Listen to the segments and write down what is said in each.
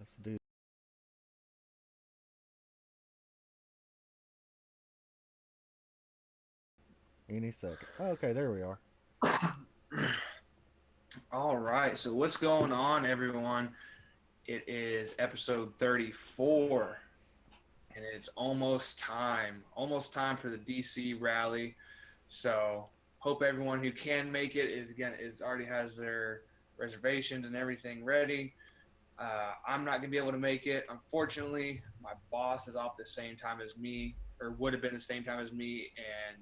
Let's do any second. Okay, there we are. All right, so what's going on, everyone? It is episode 34, and it's almost time for the DC rally. So, hope everyone who can make it is already has their reservations and everything ready. I'm not gonna be able to make it. Unfortunately, my boss is off the same time as me, or would have been the same time as me, and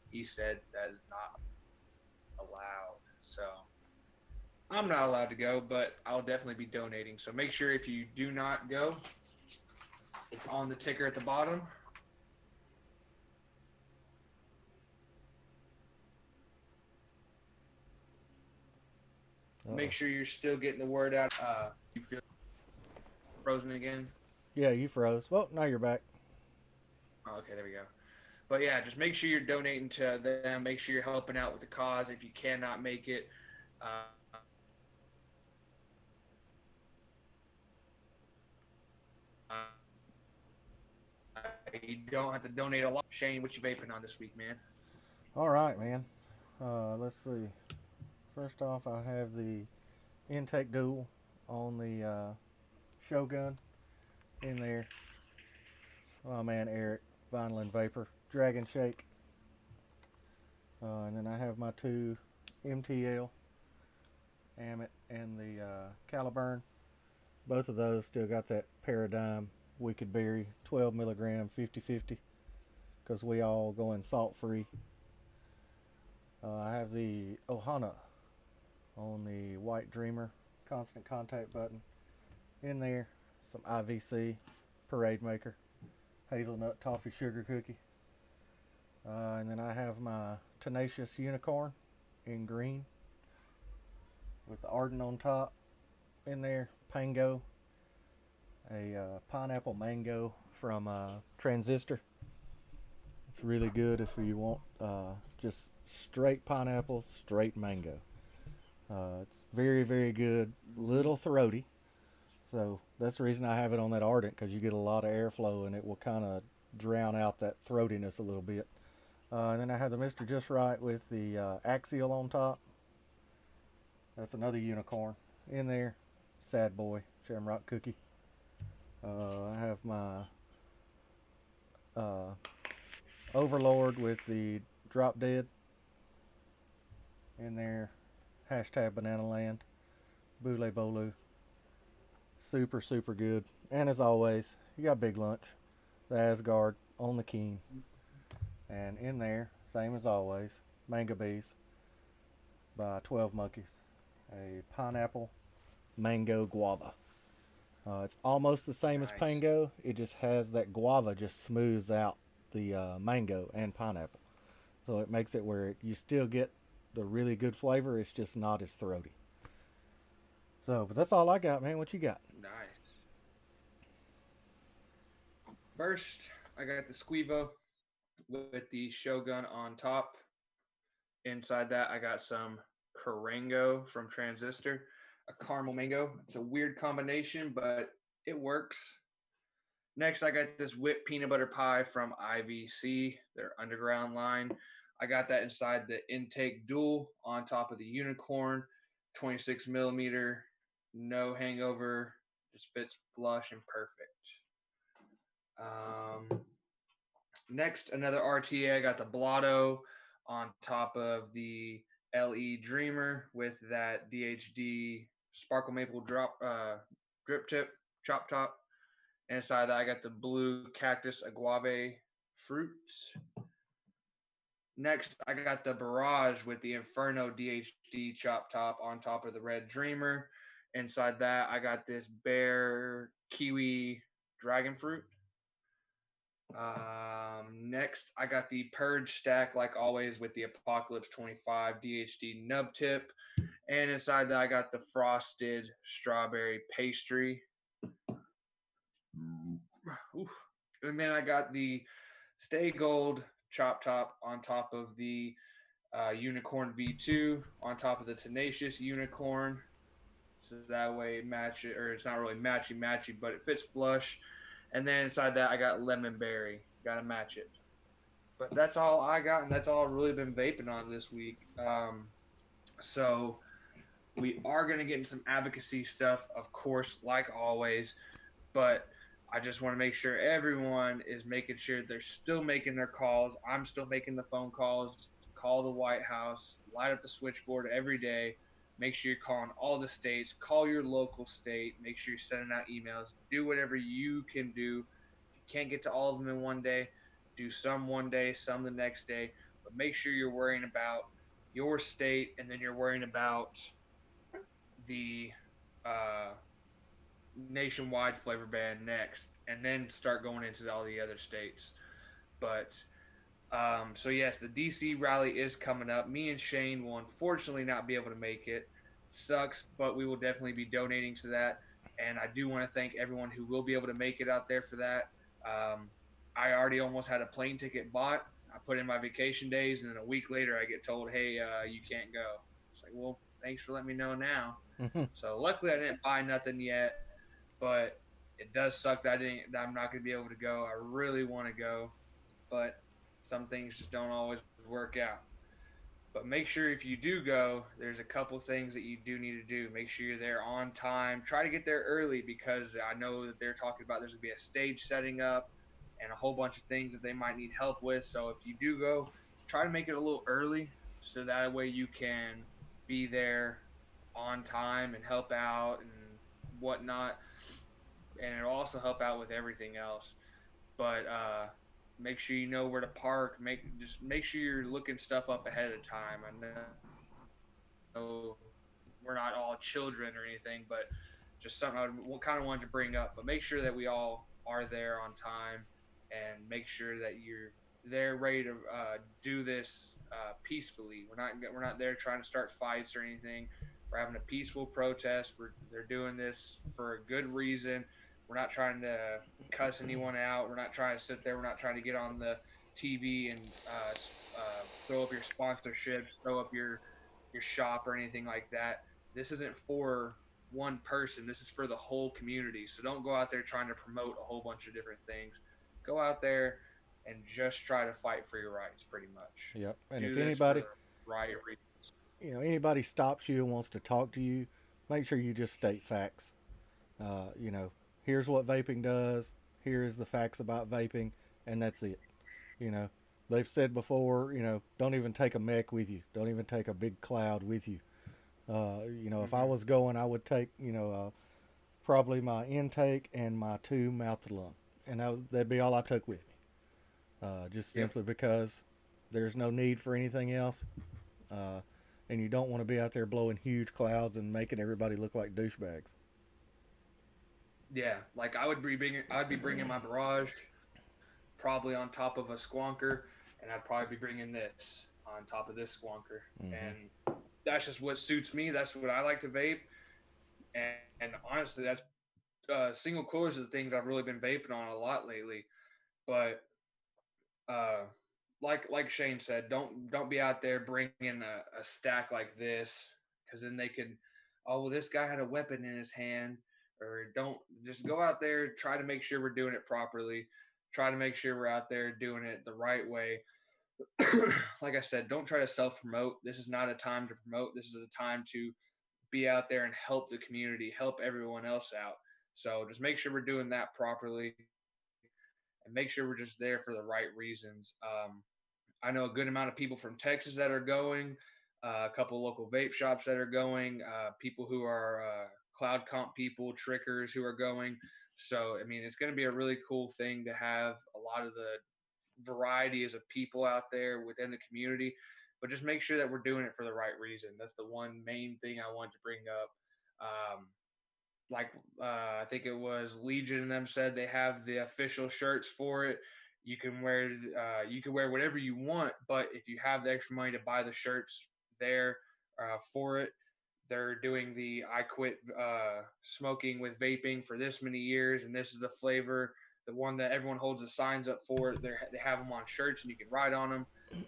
he said that is not allowed. So I'm not allowed to go, but I'll definitely be donating. So make sure if you do not go, it's on the ticker at the bottom. Make Oh, sure you're still getting the word out. You feel frozen again? yeah, you froze. Well, now you're back. Oh, okay, there we go. But yeah, just make sure you're donating to them. Make sure you're helping out with the cause. If you cannot make it, you don't have to donate a lot. Shane, what you vaping on this week, man? All right, man. Let's see. First off, I have the intake dual on the Shogun in there. Oh man, Eric, Vinyl and Vapor, Dragon Shake. And then I have my two MTL, Amit, and the Caliburn. Both of those still got that Paradigm Wicked Berry 12 milligram 50/50 because we all going salt free. I have the Ohana on the White Dreamer constant contact button in there. Some IVC Parade Maker hazelnut toffee sugar cookie. And then I have my Tenacious Unicorn in green with the Arden on top in there. Pango, a pineapple mango from Transistor. It's really good if you want just straight pineapple, straight mango. It's very, very good. Little throaty. So that's the reason I have it on that Ardent because you get a lot of airflow and it will kind of drown out that throatiness a little bit. And then I have the Mr. Just Right with the Axial on top. That's another unicorn in there. Sad Boy Shamrock Cookie. I have my uh, Overlord with the Drop Dead in there. Hashtag Banana Land. Boule Bolu. Super, super good. And as always, you got Big Lunch. The Asgard on the Keen. And in there, same as always, Manga Bees by 12 Monkeys. A pineapple mango guava. It's almost the same as Nice. Pango. It just has that guava just smooths out the mango and pineapple. So it makes it where you still get the really good flavor. It's just not as throaty. So, but that's all I got, man. What you got? Nice. First, I got the Squevo with the Shogun on top. Inside that, I got some Karango from Transistor, a caramel mango. It's a weird combination, but it works. Next, I got this whipped peanut butter pie from IVC, their underground line. I got that inside the intake dual on top of the unicorn, 26 millimeter, no hangover, just fits flush and perfect. Um, Next, another RTA. I got the Blotto on top of the LE Dreamer with that DHD Sparkle Maple drip tip chop top. And inside that, I got the blue Cactus Agave fruits. Next, I got the Barrage with the Inferno DHD chop top on top of the Red Dreamer. Inside that, I got this Bear Kiwi Dragon Fruit. Next, I got the Purge stack, like always, with the Apocalypse 25 DHD nub tip. And inside that, I got the Frosted Strawberry Pastry. Oof. And then I got the Stay Gold Chop Top on top of the Unicorn V2, on top of the Tenacious Unicorn. so that way match it, or it's not really matchy, but it fits flush. And then inside that, I got lemon berry. Got to match it. But that's all I got, and that's all I've really been vaping on this week. So we are going to get into some advocacy stuff, of course, like always. But I just want to make sure everyone is making sure they're still making their calls. I'm still making the phone calls. Call the White House, light up the switchboard every day. Make sure you're calling all the states. Call your local state. Make sure you're sending out emails. Do whatever you can do. If you can't get to all of them in one day, do some one day, some the next day. But make sure you're worrying about your state, and then you're worrying about the uh, nationwide flavor ban next, and then start going into all the other states. But so yes, the DC rally is coming up. Me and Shane will unfortunately not be able to make it. Sucks, but we will definitely be donating to that. And I do want to thank everyone who will be able to make it out there for that. Um, I already almost had a plane ticket bought. I put in my vacation days, and then a week later, I get told, "Hey, you can't go." It's like, well, thanks for letting me know now. So luckily, I didn't buy nothing yet, but it does suck that I'm not going to be able to go. I really want to go, but some things just don't always work out. But make sure if you do go, there's a couple things that you do need to do. Make sure you're there on time. Try to get there early, because I know that they're talking about there's going to be a stage setting up and a whole bunch of things that they might need help with. So if you do go, try to make it a little early, so that way you can be there on time and help out and whatnot. And it'll also help out with everything else. But make sure you know where to park. Make sure you're looking stuff up ahead of time. I know we're not all children or anything, but just something I kind of wanted to bring up. But make sure that we all are there on time, and make sure that you're there ready to do this peacefully. We're not there trying to start fights or anything. We're having a peaceful protest. They're doing this for a good reason. We're not trying to cuss anyone out. We're not trying to sit there. We're not trying to get on the TV and throw up your sponsorships, throw up your shop or anything like that. This isn't for one person. This is for the whole community. So don't go out there trying to promote a whole bunch of different things. Go out there and just try to fight for your rights, pretty much. Yep. And Do if this for anybody, the right reasons. anybody stops you and wants to talk to you, make sure you just state facts. You know, here's what vaping does. Here's the facts about vaping, and that's it. You know, they've said before. Don't even take a mech with you. Don't even take a big cloud with you. If I Mm-hmm. was going, I would take probably my intake and my two mouth to lung, and that'd be all I took with me. Just Yep. simply because there's no need for anything else, uh, and you don't want to be out there blowing huge clouds and making everybody look like douchebags. Yeah, like I'd be bringing my barrage probably on top of a squonker, and I'd probably be bringing this on top of this squonker, Mm-hmm. and that's just what suits me. That's what I like to vape, and honestly, that's single coils are the things I've really been vaping on a lot lately. But uh, like Shane said, don't be out there bringing a stack like this, because then they could, oh well, this guy had a weapon in his hand. Or don't just go out there, try to make sure we're doing it properly, try to make sure we're out there doing it the right way. Like I said, don't try to self promote. This is not a time to promote. This is a time to be out there and help the community, help everyone else out. So just make sure we're doing that properly, and make sure we're just there for the right reasons. I know a good amount of people from Texas that are going, a couple local vape shops that are going, people who are cloud comp people, trickers who are going. So, I mean, it's going to be a really cool thing to have a lot of the varieties of people out there within the community, but just make sure that we're doing it for the right reason. That's the one main thing I wanted to bring up. Um, like I think it was Legion and them said they have the official shirts for it. You can wear whatever you want, but if you have the extra money to buy the shirts there for it, they're doing the I quit smoking with vaping for this many years, and this is the flavor, the one that everyone holds the signs up for. They have them on shirts, and you can write on them.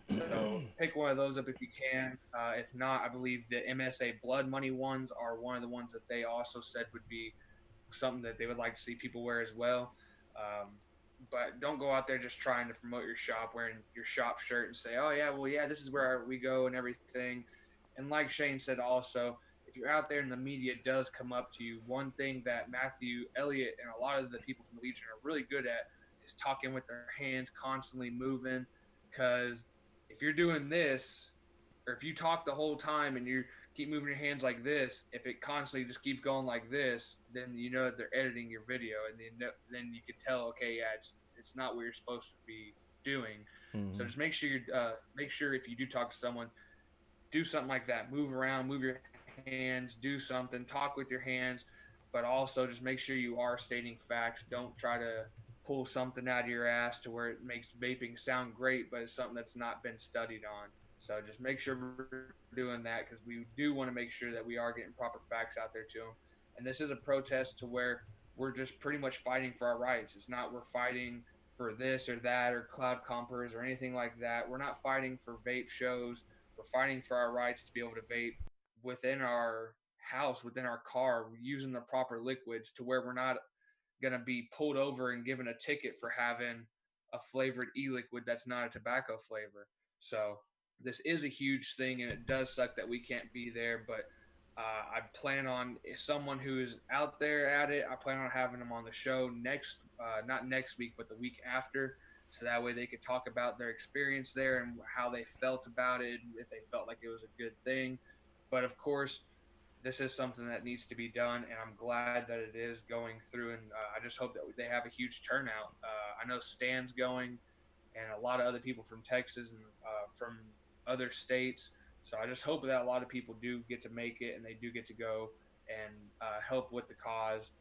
So pick one of those up if you can. If not, I believe the MSA Blood Money ones are one of the ones that they also said would be something that they would like to see people wear as well. Um, but don't go out there just trying to promote your shop wearing your shop shirt and say, "Oh yeah, well yeah, this is where we go and everything." And like Shane said, also, if you're out there and the media does come up to you, one thing that Matthew Elliott and a lot of the people from the Legion are really good at is talking with their hands, constantly moving. Because if you're doing this, or if you talk the whole time and you keep moving your hands like this, if it constantly just keeps going like this, then you know that they're editing your video, and then you can tell, okay, yeah, it's not what you're supposed to be doing. So Hmm. just make sure if you do talk to someone, do something like that. Move around, move your hands, do something, talk with your hands, but also just make sure you are stating facts. Don't try to pull something out of your ass to where it makes vaping sound great, but it's something that's not been studied on. So just make sure we're doing that because we do want to make sure that we are getting proper facts out there to them. And this is a protest to where we're just pretty much fighting for our rights. It's not we're fighting for this or that or cloud compers or anything like that. We're not fighting for vape shows. We're fighting for our rights to be able to vape within our house, within our car, using the proper liquids to where we're not going to be pulled over and given a ticket for having a flavored e-liquid that's not a tobacco flavor. So this is a huge thing, and it does suck that we can't be there. But I plan on someone who is out there at it. I plan on having them on the show not next week, but the week after, so that way they could talk about their experience there and how they felt about it, and if they felt like it was a good thing. But of course, this is something that needs to be done, and I'm glad that it is going through. And I just hope that they have a huge turnout. I know Stan's going, and a lot of other people from Texas and from other states. So I just hope that a lot of people do get to make it and they do get to go and help with the cause.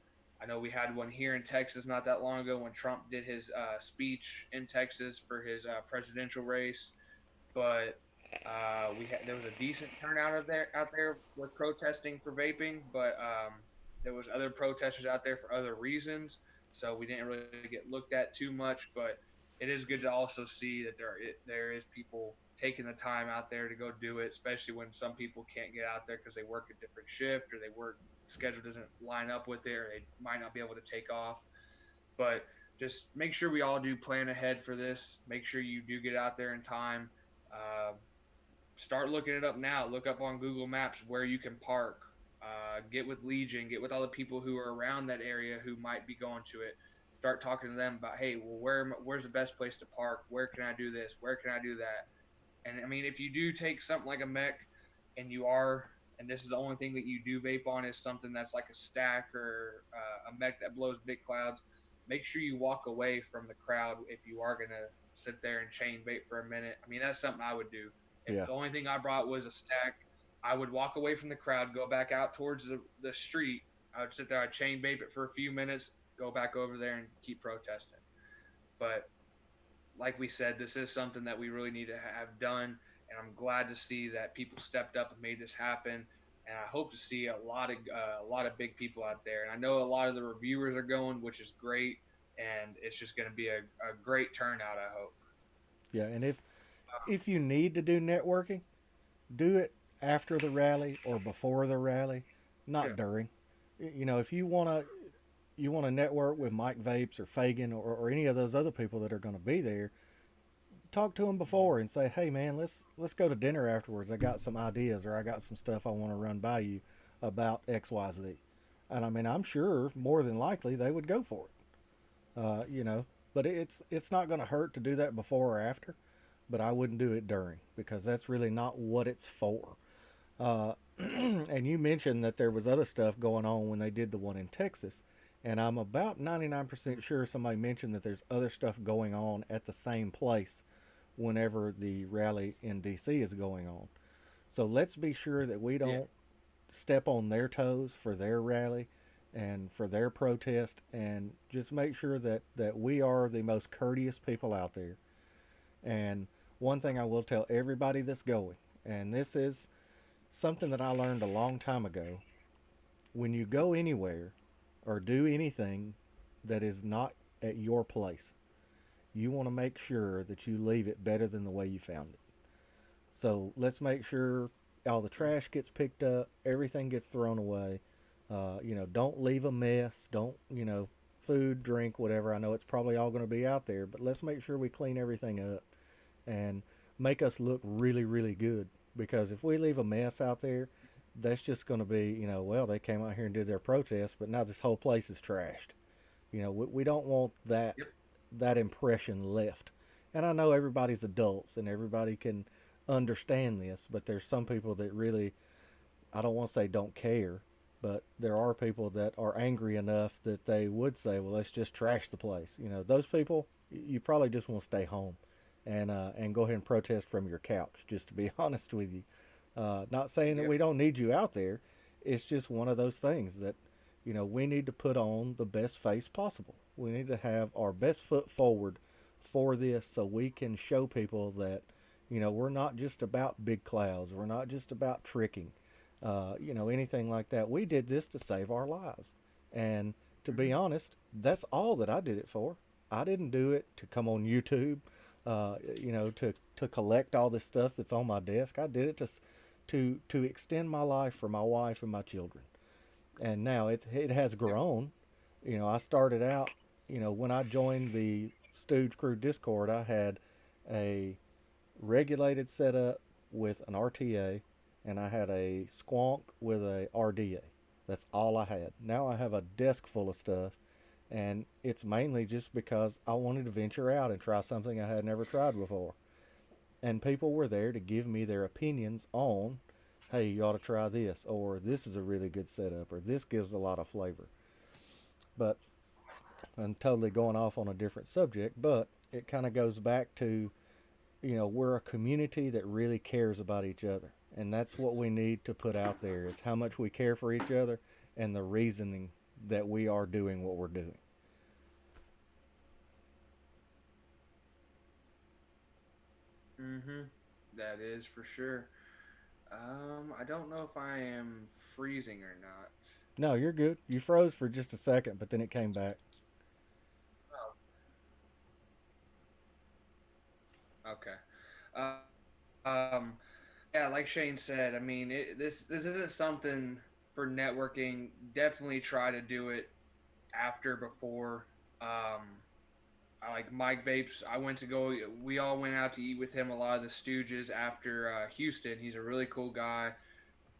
I know we had one here in Texas not that long ago when Trump did his speech in Texas for his presidential race, but there was a decent turnout out there with protesting for vaping, but there was other protesters out there for other reasons, so we didn't really get looked at too much. But it is good to also see that there is people taking the time out there to go do it, especially when some people can't get out there because they work a different shift or they work schedule doesn't line up with it or they might not be able to take off. But just make sure we all do plan ahead for this. Make sure you do get out there in time. Uh, Start looking it up now. Look up on Google Maps where you can park. Get with Legion. Get with all the people who are around that area who might be going to it. Start talking to them about, hey, well, where's the best place to park? Where can I do this? Where can I do that? And I mean, if you do take something like a mech and and this is the only thing that you do vape on is something that's like a stack or a mech that blows big clouds, make sure you walk away from the crowd if you are going to sit there and chain vape for a minute. I mean, that's something I would do. If Yeah. the only thing I brought was a stack, I would walk away from the crowd, go back out towards the street. I would sit there, I'd chain vape it for a few minutes, go back over there and keep protesting. But like we said, this is something that we really need to have done, and I'm glad to see that people stepped up and made this happen. And I hope to see a lot of big people out there. And I know a lot of the reviewers are going, which is great, and it's just going to be a great turnout. I hope. Yeah. And if you need to do networking, do it after the rally or before the rally, Yeah, not during. You know, if you want to network with Mike Vapes or Fagan or any of those other people that are going to be there, talk to them before and say, "Hey man, let's go to dinner afterwards. I got some ideas or I got some stuff I want to run by you about XYZ." And I mean, I'm sure more than likely they would go for it. You know, but it's not going to hurt to do that before or after. But I wouldn't do it during because that's really not what it's for. And you mentioned that there was other stuff going on when they did the one in Texas. And I'm about 99% sure somebody mentioned that there's other stuff going on at the same place whenever the rally in DC is going on. So let's be sure that we yeah, don't step on their toes for their rally and for their protest and just make sure that we are the most courteous people out there. And one thing I will tell everybody that's going, and this is something that I learned a long time ago, when you go anywhere or do anything that is not at your place, you want to make sure that you leave it better than the way you found it. So let's make sure all the trash gets picked up, everything gets thrown away. Don't leave a mess. Don't, food, drink, whatever. I know it's probably all going to be out there, but let's make sure we clean everything up and make us look really, really good. Because if we leave a mess out there, that's just going to be, well, they came out here and did their protest, but now this whole place is trashed. We don't want Yep. that impression left. And I know everybody's adults and everybody can understand this, but there's some people that really, I don't want to say don't care, but there are people that are angry enough that they would say, well, let's just trash the place. Those people, you probably just want to stay home and go ahead and protest from your couch, just to be honest with you. Not saying that Yep. we don't need you out there. It's just one of those things that, we need to put on the best face possible. We need to have our best foot forward for this so we can show people that, we're not just about big clouds. We're not just about tricking, anything like that. We did this to save our lives. And to be Mhm. honest, that's all that I did it for. I didn't do it to come on YouTube, to collect all this stuff that's on my desk. I did it to extend my life for my wife and my children. And now it has Yep. grown. I started out, when I joined the Stooge Crew Discord, I had a regulated setup with an RTA, and I had a Squonk with a RDA. That's all I had. Now I have a desk full of stuff, and it's mainly just because I wanted to venture out and try something I had never tried before. And people were there to give me their opinions on, hey, you ought to try this, or this is a really good setup, or this gives a lot of flavor. But I'm totally going off on a different subject, but it kind of goes back to, we're a community that really cares about each other. And that's what we need to put out there is how much we care for each other and the reasoning that we are doing what we're doing. Mhm. That is for sure. I don't know if I am freezing or not. No, you're good. You froze for just a second, but then it came back. Oh, okay. Uh, Um, yeah, like Shane said, I mean, this isn't something for networking. Definitely try to do it after, before. I like Mike Vapes. I went to go. We all went out to eat with him. A lot of the Stooges after Houston. He's a really cool guy.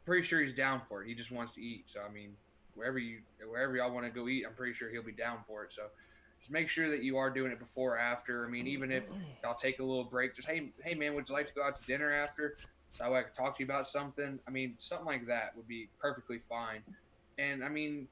Pretty sure he's down for it. He just wants to eat. So I mean, wherever y'all want to go eat, I'm pretty sure he'll be down for it. So just make sure that you are doing it before or after. I mean, even if y'all take a little break, just hey man, would you like to go out to dinner after? So that way I could talk to you about something. I mean, something like that would be perfectly fine. And I mean,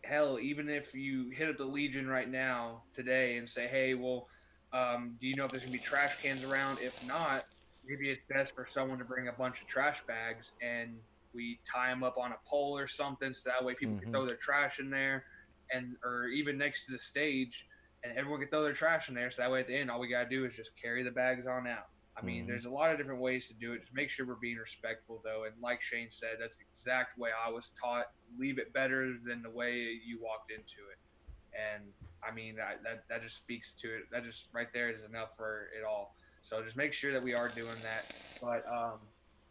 hell, even if you hit up the Legion right now today and say, hey, well, do you know if there's gonna be trash cans around? If not, maybe it's best for someone to bring a bunch of trash bags and we tie them up on a pole or something, so that way people can Mm-hmm. throw their trash in there, and or even next to the stage, and everyone can throw their trash in there. So that way at the end, all we gotta do is just carry the bags on out. I mean, Mm-hmm. there's a lot of different ways to do it. Just make sure we're being respectful, though. And like Shane said, that's the exact way I was taught. Leave it better than the way you walked into it. And I mean, that just speaks to it. That just right there is enough for it all. So just make sure that we are doing that. But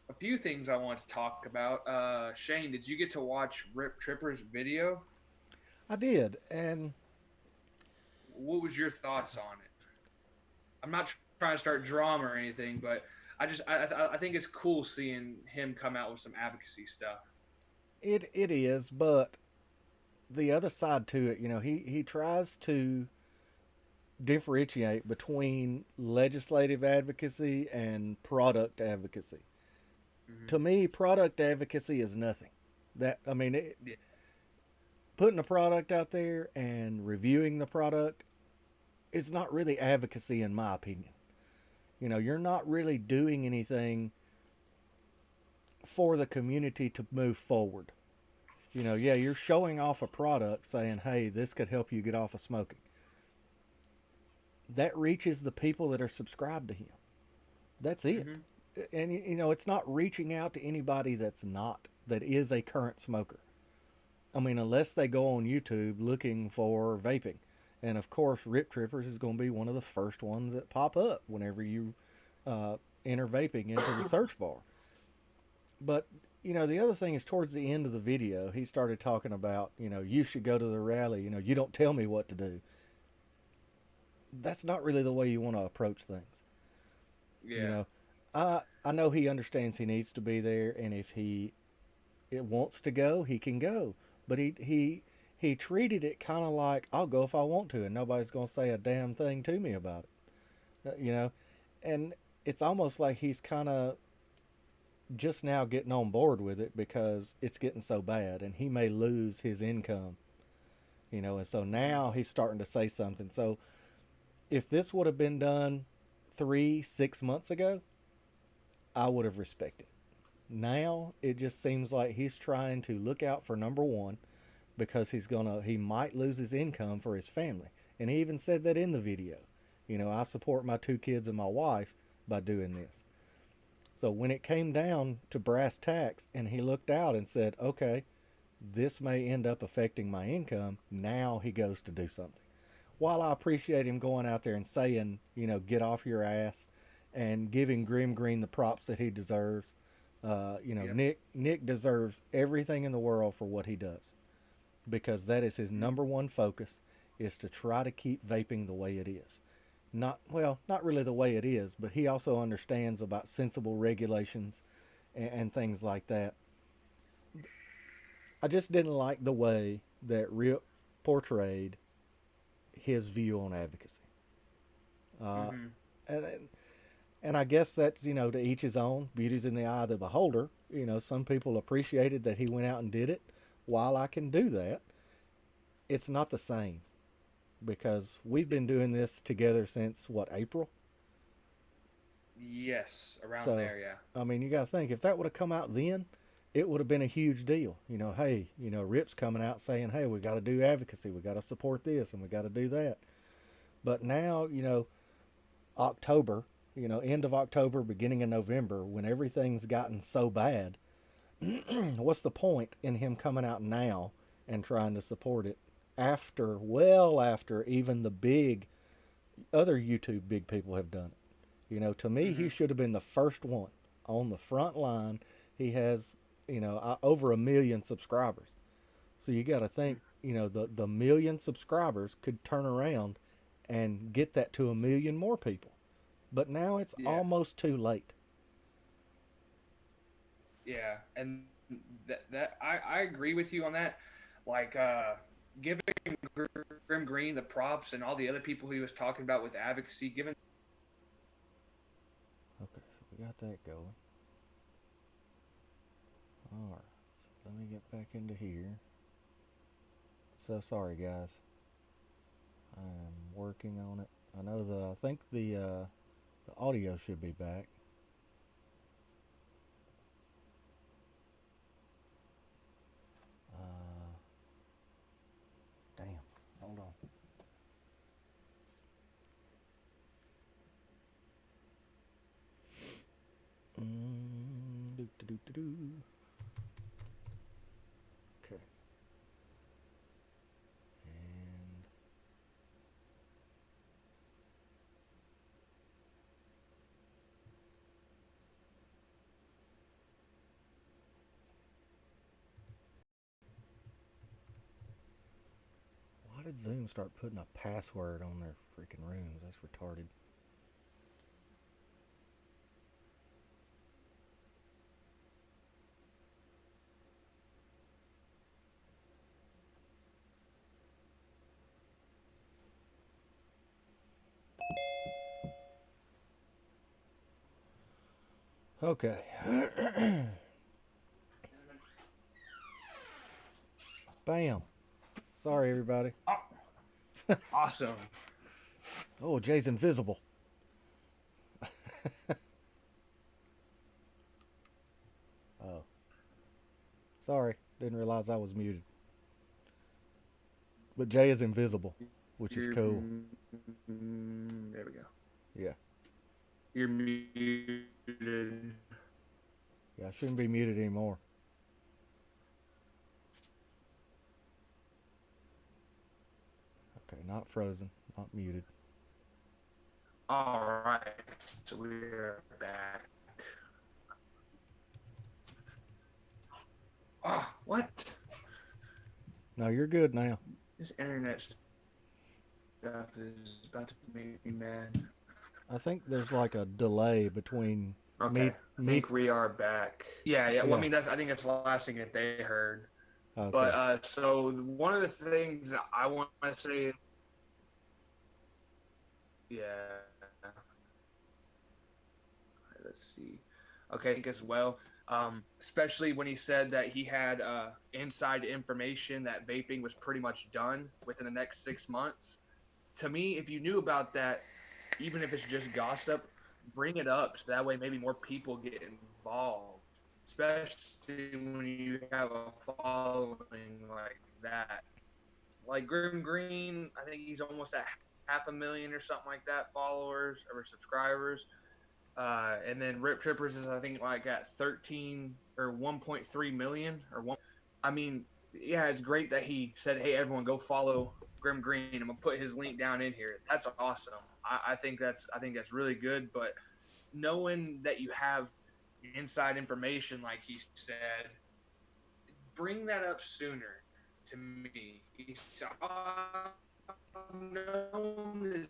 a few things I want to talk about. Shane, did you get to watch Rip Tripper's video? I did, and What was your thoughts on it? I'm not trying to start drama or anything, but I think it's cool seeing him come out with some advocacy stuff. it is, but the other side to it, he tries to differentiate between legislative advocacy and product advocacy. Hmm. To me, product advocacy is nothing. That I mean, Yeah. putting a product out there and reviewing the product is not really advocacy, in my opinion. You're not really doing anything for the community to move forward. Yeah, you're showing off a product saying, hey, this could help you get off of smoking. That reaches the people that are subscribed to him. That's it. Hmm. And it's not reaching out to anybody that is a current smoker. I mean, unless they go on YouTube looking for vaping And of course, Rip Trippers is going to be one of the first ones that pop up whenever you uh, enter vaping into the search bar. But the other thing is towards the end of the video, he started talking about, you should go to the rally. You don't tell me what to do. That's not really the way you want to approach things. You Yeah. know, I know he understands he needs to be there, and if he it wants to go, he can go. But he treated it kind of like I'll go if I want to, and nobody's gonna say a damn thing to me about it. And it's almost like he's kind of just now getting on board with it because it's getting so bad, and he may lose his income. And so Mm-hmm. now he's starting to say something. So if this would have been done 3, 6 months ago, I would have respected it. Now it just seems like he's trying to look out for number one because he might lose his income for his family. And he even said that in the video. I support my 2 kids and my wife by doing this. So when it came down to brass tacks and he looked out and said, okay, this may end up affecting my income, now he goes to do something. While I appreciate him going out there and saying, get off your ass and giving Grim Green the props that he deserves, Yep. Nick deserves everything in the world for what he does because that is his Mm-hmm. number one focus is to try to keep vaping the way it is. Not really the way it is, but he also understands about sensible regulations and things like that. I just didn't like the way that Rip portrayed his view on advocacy. Uh, Mm-hmm. and and I guess that's to each his own. Beauty's in the eye of the beholder. Some people appreciated that he went out and did it. While I can do that, it's not the same because we've been doing this together since what, April. Yes, around So there. Yeah. I mean, you got to think if that would have come out then, it would have been a huge deal. Hey, Rip's coming out saying, hey, we got to do advocacy, we got to support this, and we got to do that. But now, October, end of October, beginning of November, when everything's gotten so bad, what's the point in him coming out now and trying to support it after, well, after even the big other YouTube big people have done it? To me, he Mm-hmm. should have been the first one on the front line. He has, over 1 million subscribers. So you got to think, the million subscribers could turn around and get that to 1 million more people. But now it's Yeah. almost too late. Yeah. And I agree with you on that. Like giving Grim Green the props and all the other people he was talking about with advocacy, giving. Okay, so we got that going. All right, so let me get back into here. So sorry, guys. I'm working on it. I think the audio should be back. Uh, damn. Hold on. Do, do, do, do, do. Okay. And why did Zoom start putting a password on their freaking rooms? That's retarded. Okay. Bam. Sorry, everybody. Oh, awesome. Oh, Jay's invisible. Oh, sorry. Didn't realize I was muted. But Jay is invisible, which is You're, cool. there we go. Yeah. You're muted. Yeah, I shouldn't be muted anymore. Okay, not frozen, not muted. All right, so we're back. Oh, what? No, you're good now. This internet stuff is about to make me mad. I think there's like a delay between Okay, I me. think we are back. Yeah, yeah. Well, I Yeah. mean, I think that's the last thing that they heard. But Okay. so one of the things that I want to say is, yeah. Let's see. Okay, I think as well. Especially when he said that he had inside information that vaping was pretty much done within the next 6 months. To me, if you knew about that, even if it's just gossip, bring it up so that way maybe more people get involved. Especially when you have a following like that. Like Grim Green, I think he's almost at 500,000 or something like that followers or subscribers. And then Rip Trippers is I think like at 13 or 1.3 million or one. I mean, yeah, it's great that he said, "Hey, everyone, go follow Grim Green." I'm gonna put his link down in here. That's awesome. I think that's really good. But knowing that you have inside information, like he said, bring that up sooner. To me, he said, I've known this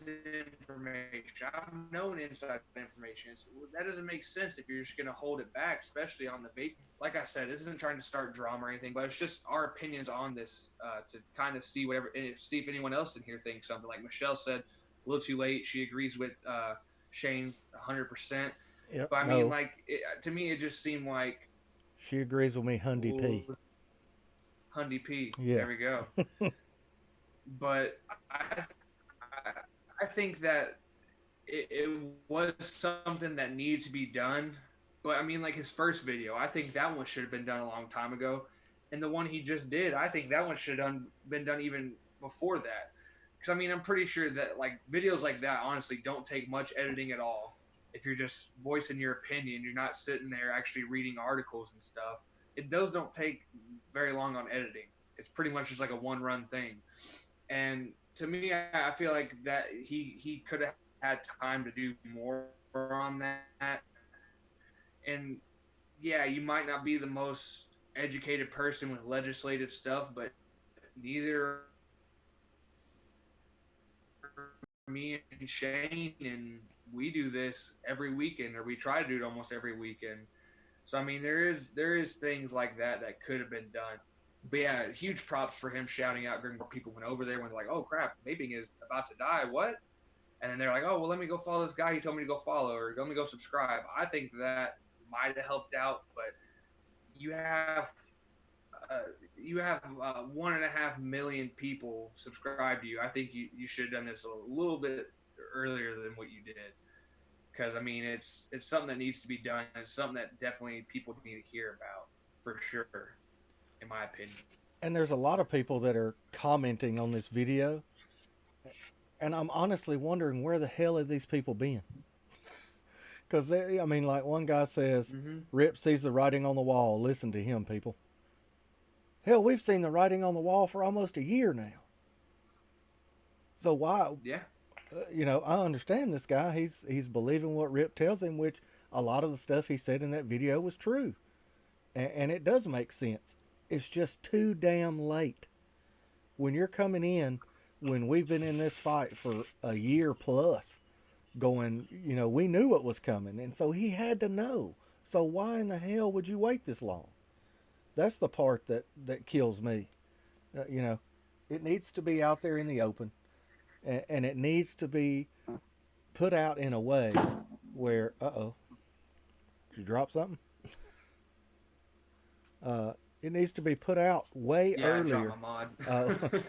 information. I've known inside information. That doesn't make sense if you're just going to hold it back, especially on the vape. Like I said, this isn't trying to start drama or anything, but it's just our opinions on this to kind of see if anyone else in here thinks something. Like Michelle said, a little too late. She agrees with Shane 100%. Yep. But I mean, No, like to me, it just seemed like she agrees with me, Hundy P. Hundy P. Yeah. There we go. But I think that it was something that needed to be done. But I mean, like his first video, I think that one should have been done a long time ago. And the one he just did, I think that one should have been done even before that. Because I mean, I'm pretty sure that like videos like that, honestly, don't take much editing at all. If you're just voicing your opinion, you're not sitting there actually reading articles and stuff. Those don't take very long on editing. It's pretty much just like a one run thing. And to me, I feel like that he could have had time to do more on that. And yeah, you might not be the most educated person with legislative stuff, but neither me and Shane, and we do this every weekend, or we try to do it almost every weekend. So I mean, there is things like that could have been done. But yeah, huge props for him shouting out during more people went over there when they're like, "Oh crap, vaping is about to die." What? And then they're like, "Oh well, let me go follow this guy. He told me to go follow, or let me go subscribe." I think that might have helped out, but you have uh, you have 1.5 million people subscribe to you. I think you should have done this a little bit earlier than what you did, because I mean it's something that needs to be done. It's something that definitely people need to hear about for sure, in my opinion. And there's a lot of people that are commenting on this video, and I'm honestly wondering where the hell have these people been? Because I mean, like one guy says, Mm-hmm. "Rip sees the writing on the wall. Listen to him, people." Hell, we've seen the writing on the wall for almost a year now. So why? Yeah. I understand this guy. He's believing what Rip tells him, which a lot of the stuff he said in that video was true, and it does make sense. It's just too damn late. When you're coming in, when we've been in this fight for a year plus, going, we knew what was coming, and so he had to know. So why in the hell would you wait this long? That's the part that kills me. Uh, you know, it needs to be out there in the open, and it needs to be put out in a way where, did you drop something? It needs to be put out way Yeah, I dropped earlier. my mod. Uh,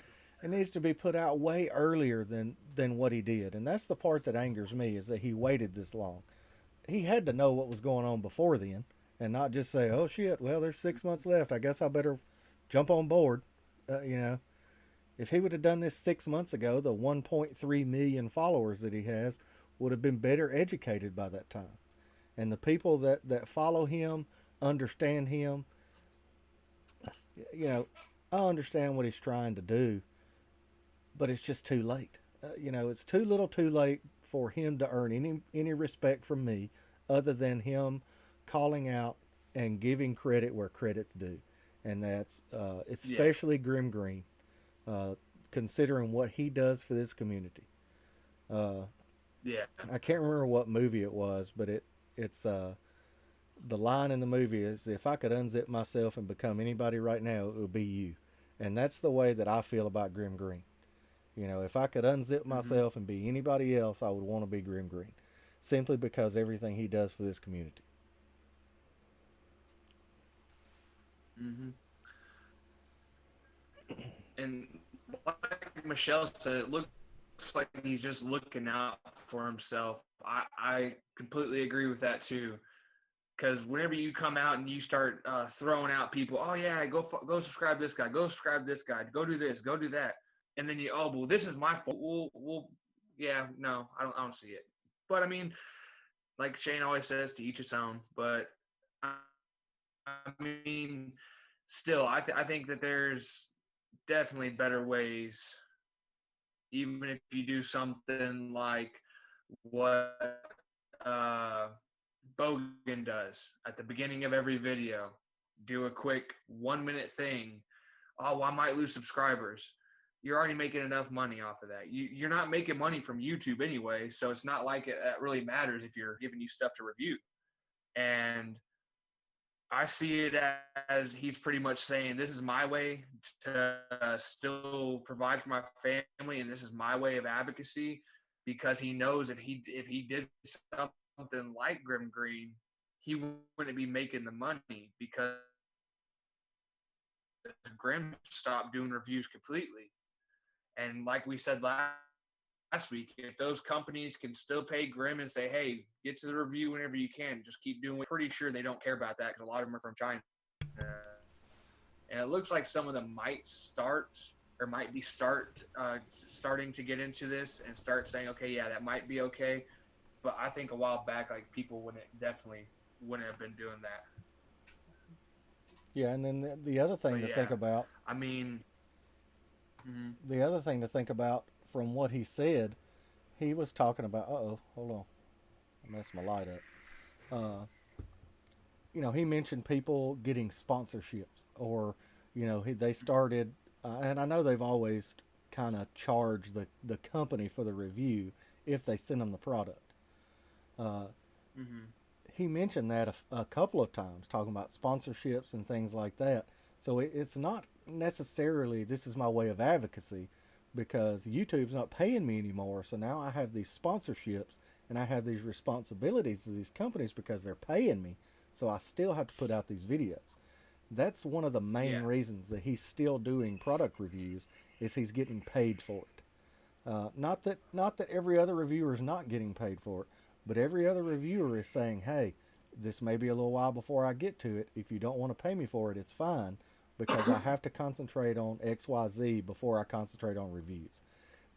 it needs to be put out way earlier than what he did, and that's the part that angers me is that he waited this long. He had to know what was going on before then, and not just say, "Oh shit, well there's 6 months left. I guess I better jump on board." If he would have done this 6 months ago, the 1.3 million followers that he has would have been better educated by that time, and the people that follow him understand him. You know, I understand what he's trying to do, but it's just too late. It's too little, too late for him to earn any respect from me, other than him calling out and giving credit where credit's due, and that's Yeah. especially Grim Green, uh, considering what he does for this community. Uh, Yeah. I can't remember what movie it was, but it's the line in the movie is, "If I could unzip myself and become anybody right now, it would be you," and that's the way that I feel about Grim Green. If I could unzip Mhm. myself and be anybody else, I would want to be Grim Green, simply because everything he does for this community. Mhm. And like Michelle said, it looks like he's just looking out for himself. I completely agree with that too. Because whenever you come out and you start throwing out people, oh yeah, go subscribe this guy, go subscribe this guy, go do this, go do that, and then you, oh well, this is my fault. Well, yeah, no, I don't see it. But I mean, like Shane always says, to each his own. But I mean, still, I think that there's definitely better ways. Even if you do something like what uh, Bogan does at the beginning of every video, do a quick 1 minute thing. Oh, well, I might lose subscribers. You're already making enough money off of that. You're not making money from YouTube anyway, so it's not like it really matters if you're giving you stuff to review. And I see it as he's pretty much saying, "This is my way to still provide for my family, and this is my way of advocacy." Because he knows if he did something like Grim Green, he wouldn't be making the money because Grim stopped doing reviews completely. And like we said last week, if those companies can still pay Grim and say, "Hey, get to the review whenever you can, just keep doing it," pretty sure they don't care about that because a lot of them are from China. And it looks like some of them might start or might be starting to get into this and start saying, okay, yeah, that might be okay. But I think a while back, like people wouldn't have been doing that. Yeah, and then the other thing But to think yeah, about, I mean, mm-hmm. from what he said, he was talking about. Oh, hold on, I messed my light up. Uh, he mentioned people getting sponsorships, or they started, and I know they've always kind of charged the company for the review if they send them the product. Uh, Mm-hmm. he mentioned that a couple of times, talking about sponsorships and things like that. So it's not necessarily this is my way of advocacy, because YouTube's not paying me anymore. So now I have these sponsorships and I have these responsibilities to these companies because they're paying me. So I still have to put out these videos. That's one of the main Yeah, reasons that he's still doing product reviews, is he's getting paid for it. Not that every other reviewer is not getting paid for it, but every other reviewer is saying, "Hey, this may be a little while before I get to it. If you don't want to pay me for it, it's fine, because I have to concentrate on XYZ before I concentrate on reviews."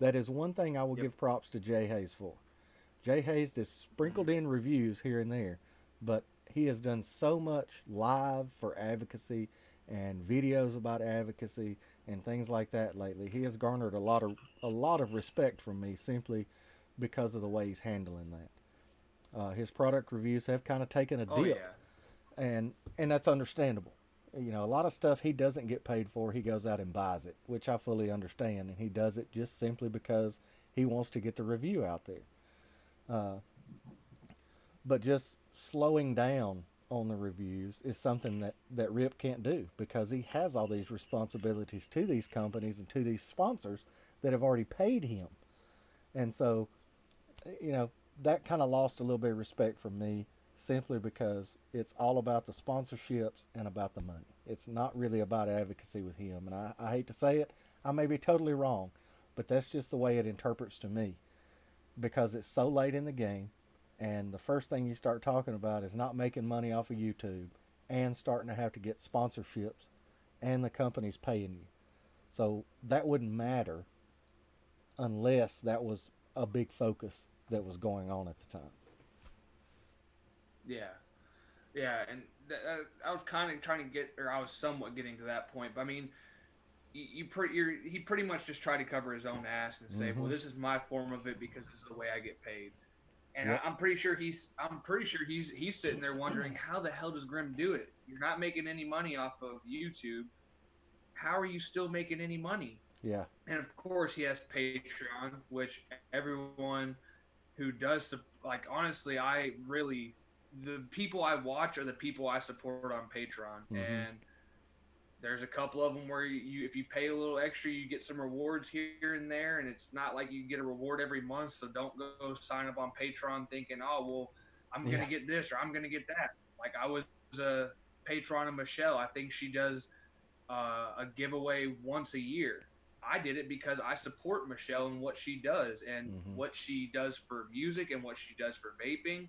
That is one thing I will yep. give props to Jay Hayes for. Jay Hayes has sprinkled Mm-hmm. in reviews here and there, but he has done so much live for advocacy and videos about advocacy and things like that lately. He has garnered a lot of respect from me, simply because of the way he's handling that. His product reviews have kind of taken a Oh dip, yeah, and that's understandable. A lot of stuff he doesn't get paid for, he goes out and buys it, which I fully understand, and he does it just simply because he wants to get the review out there. Uh, but just slowing down on the reviews is something that Rip can't do, because he has all these responsibilities to these companies and to these sponsors that have already paid him. And so, you know, that kind of lost a little bit of respect from me, simply because it's all about the sponsorships and about the money. It's not really about advocacy with him. And I hate to say it, I may be totally wrong, but that's just the way it interprets to me, because it's so late in the game, and the first thing you start talking about is not making money off of YouTube and starting to have to get sponsorships, and the company's paying you. So that wouldn't matter unless that was a big focus that was going on at the time. yeah, yeah. And I was kind of trying to get, or I was somewhat getting to that point. But I mean, he pretty much just tried to cover his own ass and say, well, Mm-hmm. this is my form of it because this is the way I get paid. And Yep. I'm pretty sure he's sitting there wondering how the hell does Grim do it? You're not making any money off of YouTube. How are you still making any money? Yeah. And of course, he has Patreon, which everyone who does like honestly, I really the people I watch are the people I support on Patreon, Mm-hmm. and there's a couple of them where if you pay a little extra, you get some rewards here and there, and it's not like you get a reward every month. So don't go sign up on Patreon thinking, oh well, I'm gonna Yeah. get this or I'm gonna get that. Like I was a patron of Michelle. I think she does a giveaway once a year. I did it because I support Michelle and what she does and Mm-hmm. what she does for music and what she does for vaping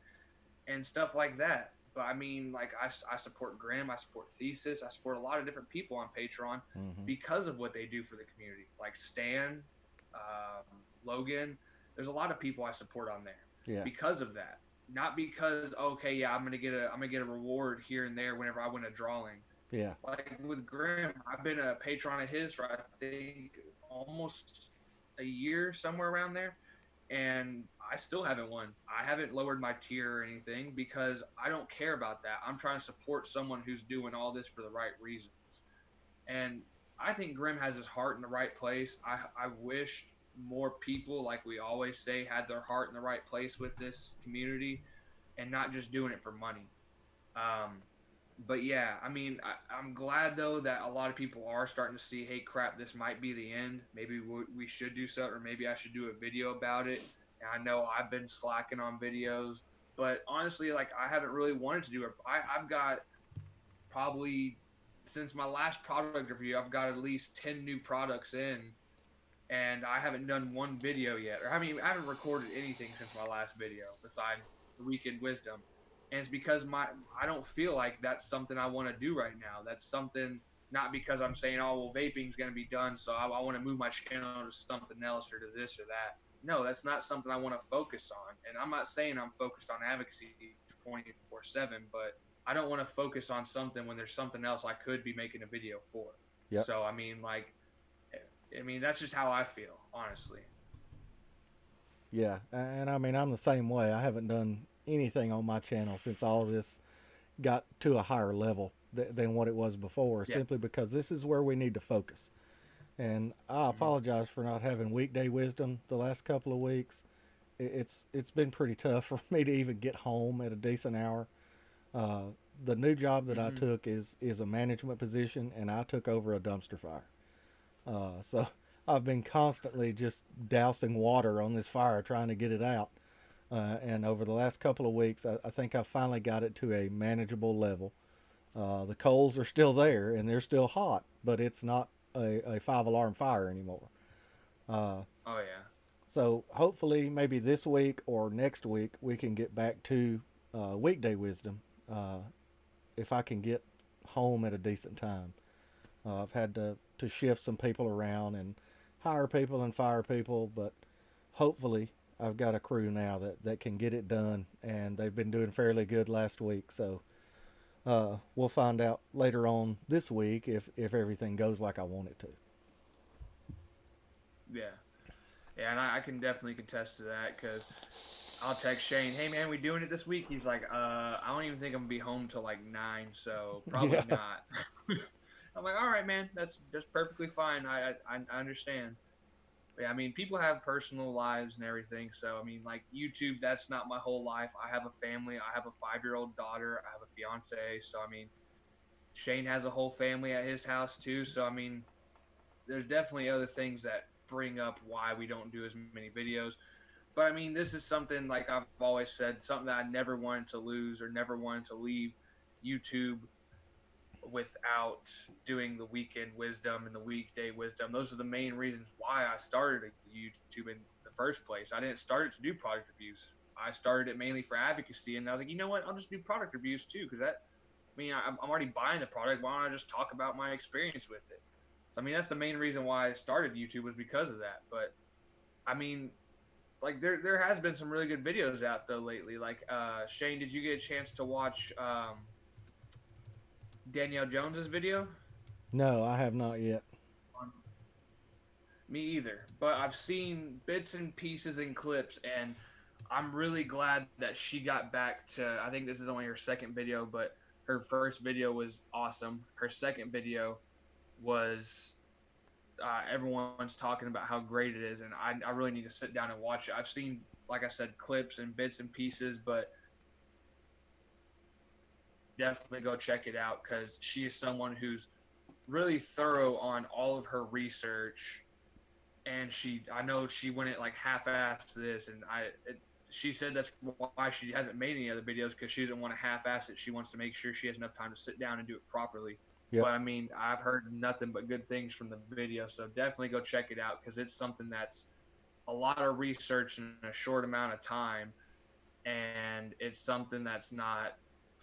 and stuff like that. But I mean, like I support Graham, I support Thesis, I support a lot of different people on Patreon Mm-hmm. because of what they do for the community. Like Stan, Logan, there's a lot of people I support on there Yeah. because of that. Not because okay, yeah, I'm gonna get a reward here and there whenever I win a drawing. Yeah. Like with Graham, I've been a patron of his for I think almost a year, somewhere around there, and I still haven't won. I haven't lowered my tier or anything because I don't care about that. I'm trying to support someone who's doing all this for the right reasons. And I think Grim has his heart in the right place. I wish more people, like we always say, had their heart in the right place with this community and not just doing it for money. Um, but yeah, I mean, I'm glad though that a lot of people are starting to see, hey, crap, this might be the end. Maybe we should do something, or maybe I should do a video about it. And I know I've been slacking on videos, but honestly, like I haven't really wanted to do it. I've got probably since my last product review, I've got at least 10 new products in, and I haven't done one video yet. Or I mean, I haven't recorded anything since my last video besides the weekend wisdom. And it's because my I don't feel like that's something I want to do right now. That's something not because I'm saying, oh well, vaping's going to be done, so I want to move my channel to something else or to this or that. No, that's not something I want to focus on. And I'm not saying I'm focused on advocacy 24/7, but I don't want to focus on something when there's something else I could be making a video for. Yep. So I mean, like I mean, that's just how I feel, honestly. Yeah. And I mean, I'm the same way. I haven't done anything on my channel since all this got to a higher level than what it was before, Yeah. simply because this is where we need to focus. And I Mm-hmm. apologize for not having weekday wisdom the last couple of weeks. It's been pretty tough for me to even get home at a decent hour. Uh, the new job that I Mm-hmm. took is a management position, and I took over a dumpster fire. So I've been constantly just dousing water on this fire, trying to get it out. And over the last couple of weeks, I think I finally got it to a manageable level. The coals are still there and they're still hot, but it's not a five alarm fire anymore. Uh, Oh yeah. so hopefully, maybe this week or next week, we can get back to weekday wisdom uh, if I can get home at a decent time. I've had to shift some people around and hire people and fire people, but hopefully, I've got a crew now that can get it done, and they've been doing fairly good last week. So we'll find out later on this week if everything goes like I want it to. Yeah. Yeah, and I can definitely contest to that because I'll text Shane, hey man, we doing it this week? He's like, I don't even think I'm gonna be home till like 9, so probably Yeah, not. I'm like, all right, man, that's perfectly fine. I understand. But yeah, I mean, people have personal lives and everything, so I mean, like YouTube, that's not my whole life. I have a family. I have a 5-year-old daughter. I have a fiance. So I mean, Shane has a whole family at his house too. So I mean, there's definitely other things that bring up why we don't do as many videos. But I mean, this is something like I've always said, something that I never wanted to lose or never wanted to leave YouTube without doing the weekend wisdom and the weekday wisdom. Those are the main reasons why I started YouTube in the first place. I didn't start it to do product reviews. I started it mainly for advocacy, and I was like, you know what? I'll just do product reviews too, because that. I mean, I'm already buying the product. Why don't I just talk about my experience with it? So I mean, that's the main reason why I started YouTube was because of that. But I mean, like there has been some really good videos out though lately. Like Shane, did you get a chance to watch Danielle Jones's video no, I have not yet. Me either. But I've seen bits and pieces and clips, and I'm really glad that she got back to. I think this is only her second video, but her first video was awesome. Her second video was everyone's talking about how great it is, and I really need to sit down and watch it. I've seen, like I said, clips and bits and pieces, but definitely go check it out because she is someone who's really thorough on all of her research. And I know she went it like half-assed this, and she said that's why she hasn't made any other videos because she doesn't want to half-ass it. She wants to make sure she has enough time to sit down and do it properly. Yep. But I mean, I've heard nothing but good things from the video, so definitely go check it out because it's something that's a lot of research in a short amount of time, and it's something that's not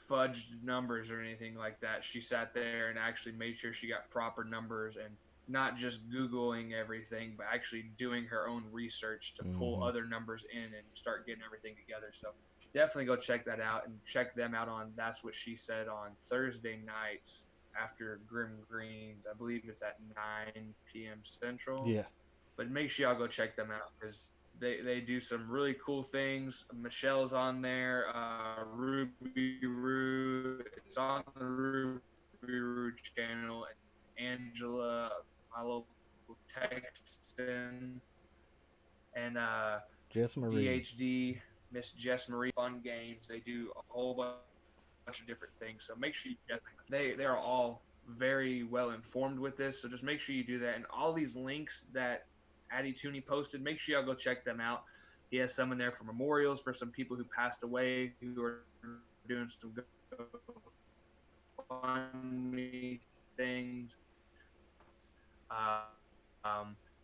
fudged numbers or anything like that. She sat there and actually made sure she got proper numbers and not just Googling everything, but actually doing her own research to pull Mm-hmm. other numbers in and start getting everything together. So definitely go check that out and check them out on That's What She Said on Thursday nights after Grim Greens. I believe it's at 9 p.m. Central. Yeah. But make sure y'all go check them out because they do some really cool things. Michelle's on there. Ruby Roo. It's on the Ruby Roo channel. And Angela, my local Texan, and Jess Marie. DHD, Miss Jess Marie, Fun Games. They do a whole bunch of different things. So make sure they are all very well informed with this. So just make sure you do that. And all these links that Addy Tooney posted, make sure y'all go check them out. He has some in there for memorials for some people who passed away who are doing some good funny things.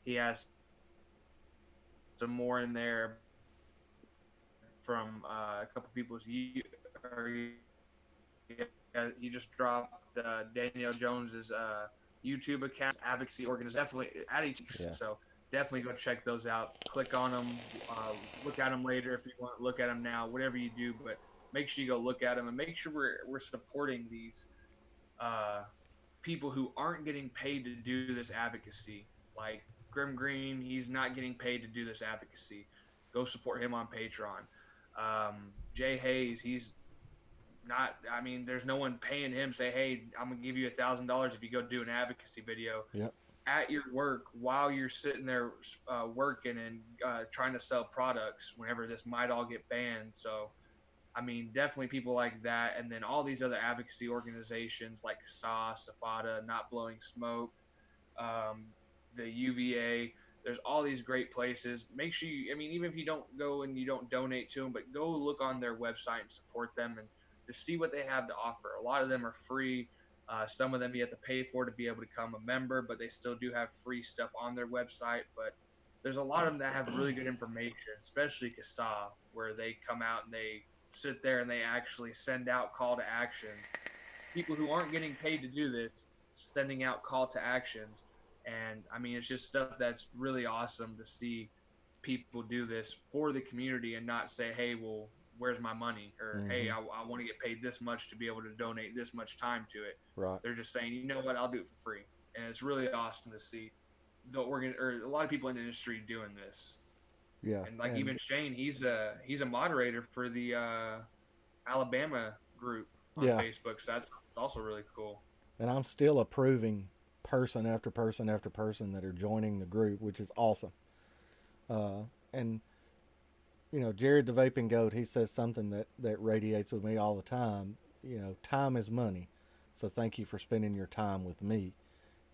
He has some more in there from a couple people's. He just dropped Danielle Jones's YouTube account, Advocacy organization. Definitely, Yeah. so definitely go check those out. Click on them, look at them later if you want. Look at them now, whatever you do. But make sure you go look at them and make sure we're supporting these uh, people who aren't getting paid to do this advocacy. Like Grim Green, he's not getting paid to do this advocacy. Go support him on Patreon. Jay Hayes, he's not. I mean, there's no one paying him. Say, hey, I'm gonna give you $1,000 if you go do an advocacy video Yep. at your work while you're sitting there working and trying to sell products. Whenever this might all get banned, so I mean, definitely people like that, and then all these other advocacy organizations like SA, SAFADA, Not Blowing Smoke, um, the UVA. There's all these great places. Make sure you, I mean, even if you don't go and you don't donate to them, but go look on their website and support them and to see what they have to offer. A lot of them are free. Some of them you have to pay for to be able to become a member, but they still do have free stuff on their website. But there's a lot of them that have really good information, especially CASA, where they come out and they sit there and they actually send out call to actions. People who aren't getting paid to do this, sending out call to actions. And I mean, it's just stuff that's really awesome to see people do this for the community and not say, hey, well, where's my money? Or, hey, Mm-hmm. I want to get paid this much to be able to donate this much time to it. Right. They're just saying, you know what, I'll do it for free. And it's really awesome to see or a lot of people in the industry doing this. Yeah. And like And even Shane, he's a moderator for the Alabama group on yeah. Facebook, so that's also really cool. And I'm still approving person after person after person that are joining the group, which is awesome. And Jared the Vaping Goat, he says something that radiates with me all the time. Time is money, so thank you for spending your time with me.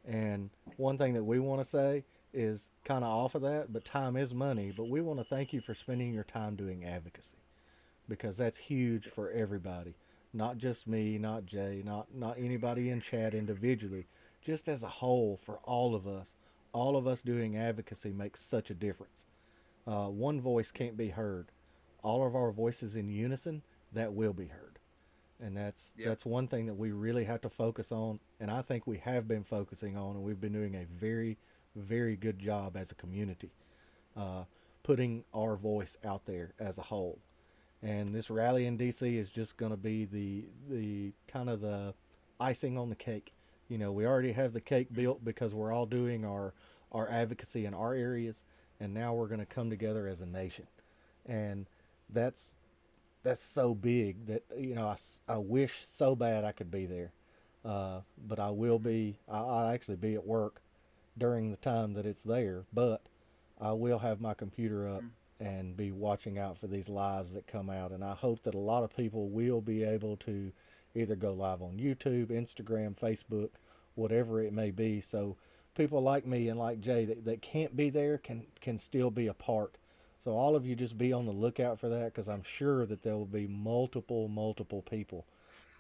And one thing that we want to say is kind of off of that, but time is money. But we want to thank you for spending your time doing advocacy because that's huge for everybody, not just me, not Jay, not anybody in chat individually, just as a whole for all of us. All of us doing advocacy makes such a difference. One voice can't be heard. All of our voices in unison, that will be heard. And that's Yep. that's one thing that we really have to focus on, and I think we have been focusing on, and we've been doing a very, very good job as a community, uh, putting our voice out there as a whole. And this rally in DC is just going to be the kind of the icing on the cake. We already have the cake built because we're all doing our our advocacy in our areas, and now we're going to come together as a nation. And that's that's so big that I wish so bad I could be there, but I will be. I'll actually be at work during the time that it's there, but I will have my computer up Mm-hmm. and be watching out for these lives that come out. And I hope that a lot of people will be able to either go live on YouTube, Instagram, Facebook, whatever it may be. So people like me and like Jay that can't be there can still be a part. So all of you just be on the lookout for that, because I'm sure that there will be multiple people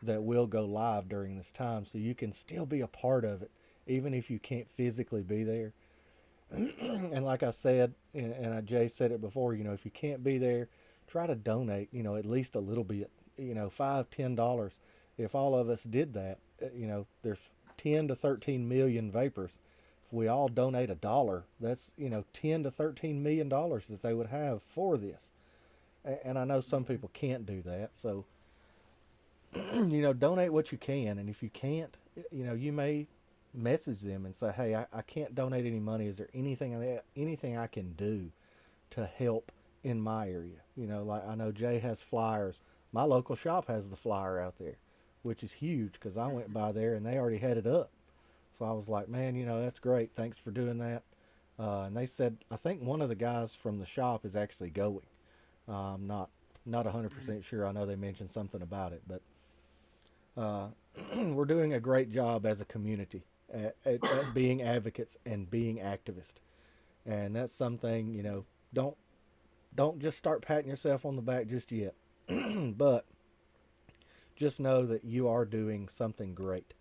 that will go live during this time, so you can still be a part of it even if you can't physically be there. And like I said, and Jay said it before, if you can't be there, try to donate, at least a little bit, $5, $10. If all of us did that, there's 10 to 13 million vapors. If we all donate $1, that's, 10 to 13 million dollars that they would have for this. And I know some Mm-hmm. people can't do that. So, donate what you can. And if you can't, you may message them and say, hey, I can't donate any money. Is there anything I can do to help in my area? Like I know Jay has flyers. My local shop has the flyer out there, which is huge because I went Mm-hmm. by there and they already had it up. So I was like, man, that's great. Thanks for doing that. And they said, I think one of the guys from the shop is actually going. I'm not Mm-hmm. 100% sure. I know they mentioned something about it, but uh, we're doing a great job as a community at being advocates and being activists, and that's something don't don't just start patting yourself on the back just yet, but just know that you are doing something great,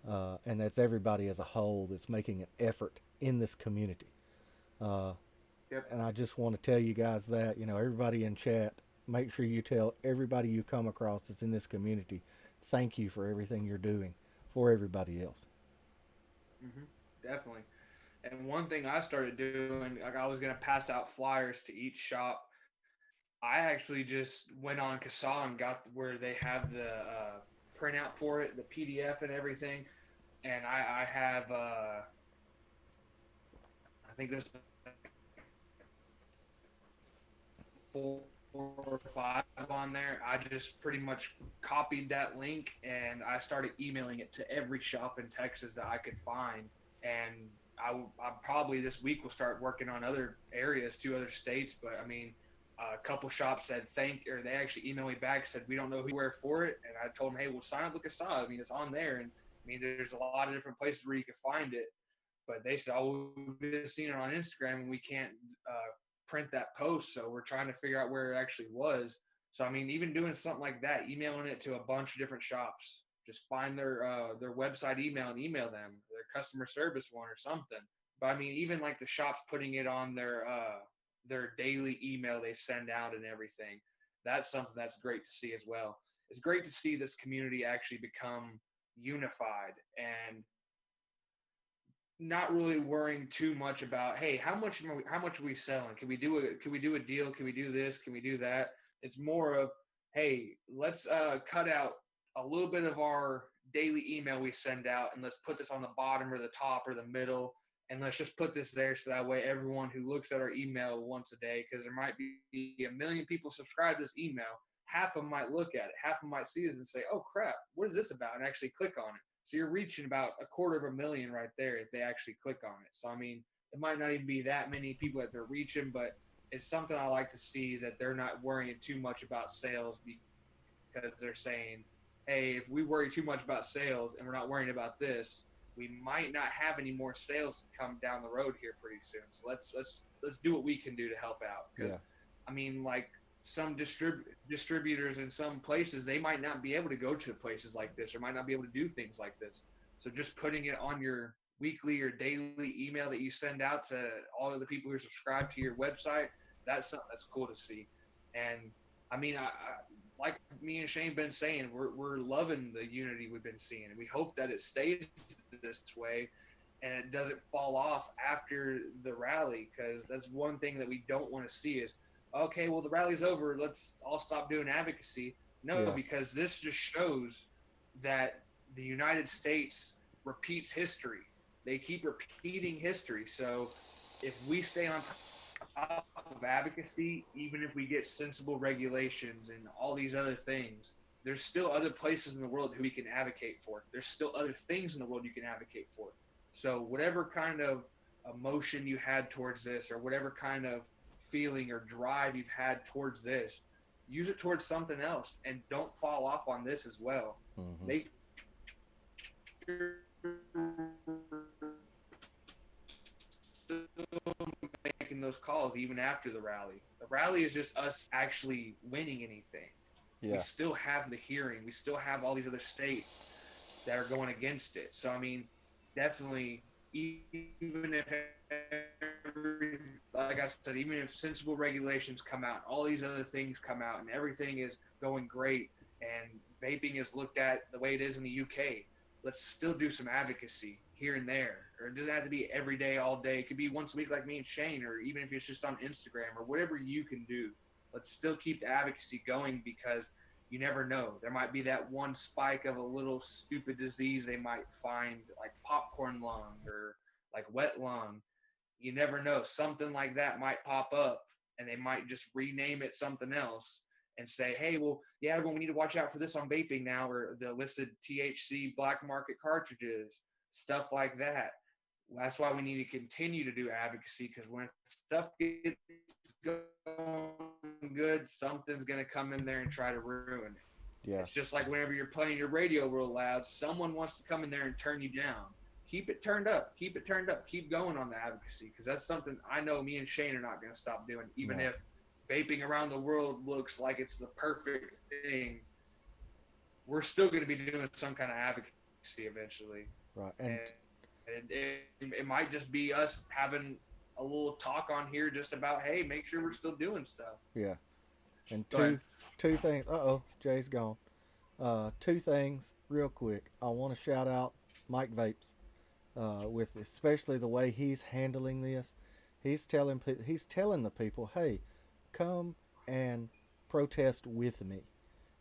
and that's everybody as a whole that's making an effort in this community. Uh, Yep. and I just want to tell you guys that everybody in chat, make sure you tell everybody you come across that's in this community, thank you for everything you're doing for everybody else. Mm-hmm. Definitely. And one thing I started doing, like I was gonna pass out flyers to each shop. I actually just went on CASA and got where they have the printout for it, the PDF and everything. And I have, I think there's like 4 or 5 on there. I just pretty much copied that link and I started emailing it to every shop in Texas that I could find. And I probably this week will start working on other areas, 2 other states. But I mean, a couple shops said thank, or they actually emailed me back, said we don't know who you were for it, and I told them, hey, well, sign up with Casa. I mean, it's on there, and I mean, there's a lot of different places where you can find it. But they said, oh, we've been seeing it on Instagram, and we can't print that post, so we're trying to figure out where it actually was. So I mean, even doing something like that, emailing it to a bunch of different shops, just find their website email and email them their customer service one or something. But I mean, even like the shops putting it on their daily email they send out and everything. That's something that's great to see as well. It's great to see this community actually become unified and not really worrying too much about, hey, how much are we selling? Can we do a deal? Can we do this? Can we do that? It's more of, hey, let's cut out a little bit of our daily email we send out and let's put this on the bottom or the top or the middle, and let's just put this there so that way everyone who looks at our email once a day, because there might be a million people subscribed to this email, half of them might look at it, half of them might see this and say, oh crap, what is this about, and actually click on it. So you're reaching about 250,000 right there if they actually click on it. So I mean, it might not even be that many people that they're reaching, but it's something I like to see, that they're not worrying too much about sales, because they're saying, hey, if we worry too much about sales and we're not worrying about this, we might not have any more sales come down the road here pretty soon. So let's do what we can do to help out. Because Yeah, I mean, like some distributors in some places, they might not be able to go to places like this or might not be able to do things like this. So just putting it on your weekly or daily email that you send out to all of the people who are subscribed to your website, that's something that's cool to see. And I mean, like me and Shane been saying, we're loving the unity we've been seeing, and we hope that it stays this way and it doesn't fall off after the rally, because that's one thing that we don't want to see is, okay, well, the rally's over, let's all stop doing advocacy. No, yeah, because this just shows that the United States repeats history. they keep repeating history. So if we stay on top of advocacy, even if we get sensible regulations and all these other things, there's still other places in the world who we can advocate for. There's still other things in the world you can advocate for. So whatever kind of emotion you had towards this, or whatever kind of feeling or drive you've had towards this, use it towards something else, and don't fall off on this as well. Mm-hmm. Make sure making those calls even after the rally. The rally is just us actually winning anything. We Yeah. still have the hearing. We still have all these other states that are going against it. So I mean, definitely, even if like I said, even if sensible regulations come out, all these other things come out, and everything is going great, and vaping is looked at the way it is in the UK, let's still do some advocacy here and there. Or it doesn't have to be every day, all day. It could be once a week, like me and Shane, or even if it's just on Instagram or whatever you can do. Let's still keep the advocacy going, because you never know. There might be that one spike of a little stupid disease they might find, like popcorn lung or like wet lung. You never know. Something like that might pop up, and they might just rename it something else and say, hey, well, yeah, everyone, we need to watch out for this on vaping now, or the listed THC black market cartridges, stuff like that. That's why we need to continue to do advocacy, because when stuff gets going good, something's going to come in there and try to ruin it. Yeah. It's just like whenever you're playing your radio real loud, someone wants to come in there and turn you down. Keep it turned up. Keep it turned up. Keep going on the advocacy, because that's something I know me and Shane are not going to stop doing, even No. if vaping around the world looks like it's the perfect thing. We're still going to be doing some kind of advocacy eventually. Right. And And it might just be us having a little talk on here just about, hey, make sure we're still doing stuff. yeah. And Go ahead. two things. Jay's gone. Two things real quick. I want to shout out Mike Vapes, with especially the way he's handling this. He's telling the people, hey, come and protest with me.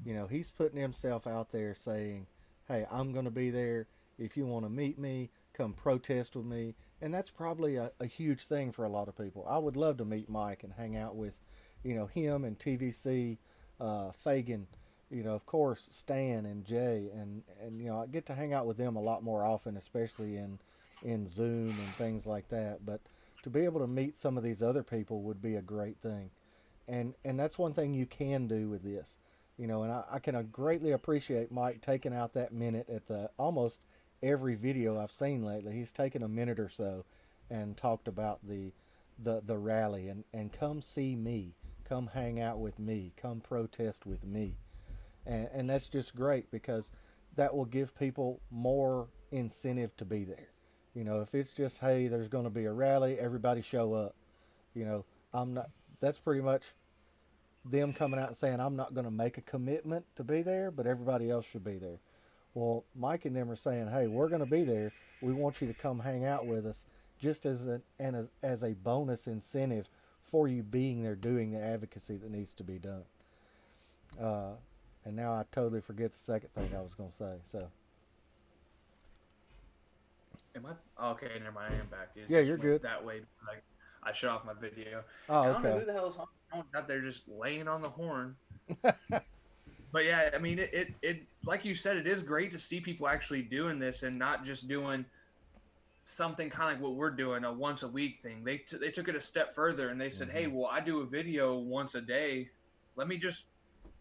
You know, he's putting himself out there saying, hey, I'm going to be there. If you want to meet me, come protest with me. And that's probably a huge thing for a lot of people. I would love to meet Mike and hang out with, him and TVC, Fagan, of course, Stan and Jay. And I get to hang out with them a lot more often, especially in Zoom and things like that. But to be able to meet some of these other people would be a great thing. And that's one thing you can do with this. And I can greatly appreciate Mike taking out that minute at the almost every video I've seen lately. He's taken a minute or so and talked about the rally, and come see me, come hang out with me, come protest with me. And that's just great, because that will give people more incentive to be there. If it's just, hey, there's going to be a rally, everybody show up. You know, I'm not. That's pretty much them coming out and saying, I'm not going to make a commitment to be there, but everybody else should be there. Well, Mike and them are saying, hey, we're going to be there. We want you to come hang out with us, just as a bonus incentive for you being there, doing the advocacy that needs to be done. And now I totally forget the second thing I was going to say. So Am I? Oh, okay, never mind. I am back. It yeah, just you're went good. that way because I shut off my video. Oh, I don't know okay. who the hell is out there just laying on the horn. But yeah, I mean, it like you said, it is great to see people actually doing this and not just doing something kind of like what we're doing, a once a week thing. They took it a step further, and they said, hey, Mm-hmm. well, I do a video once a day. Let me just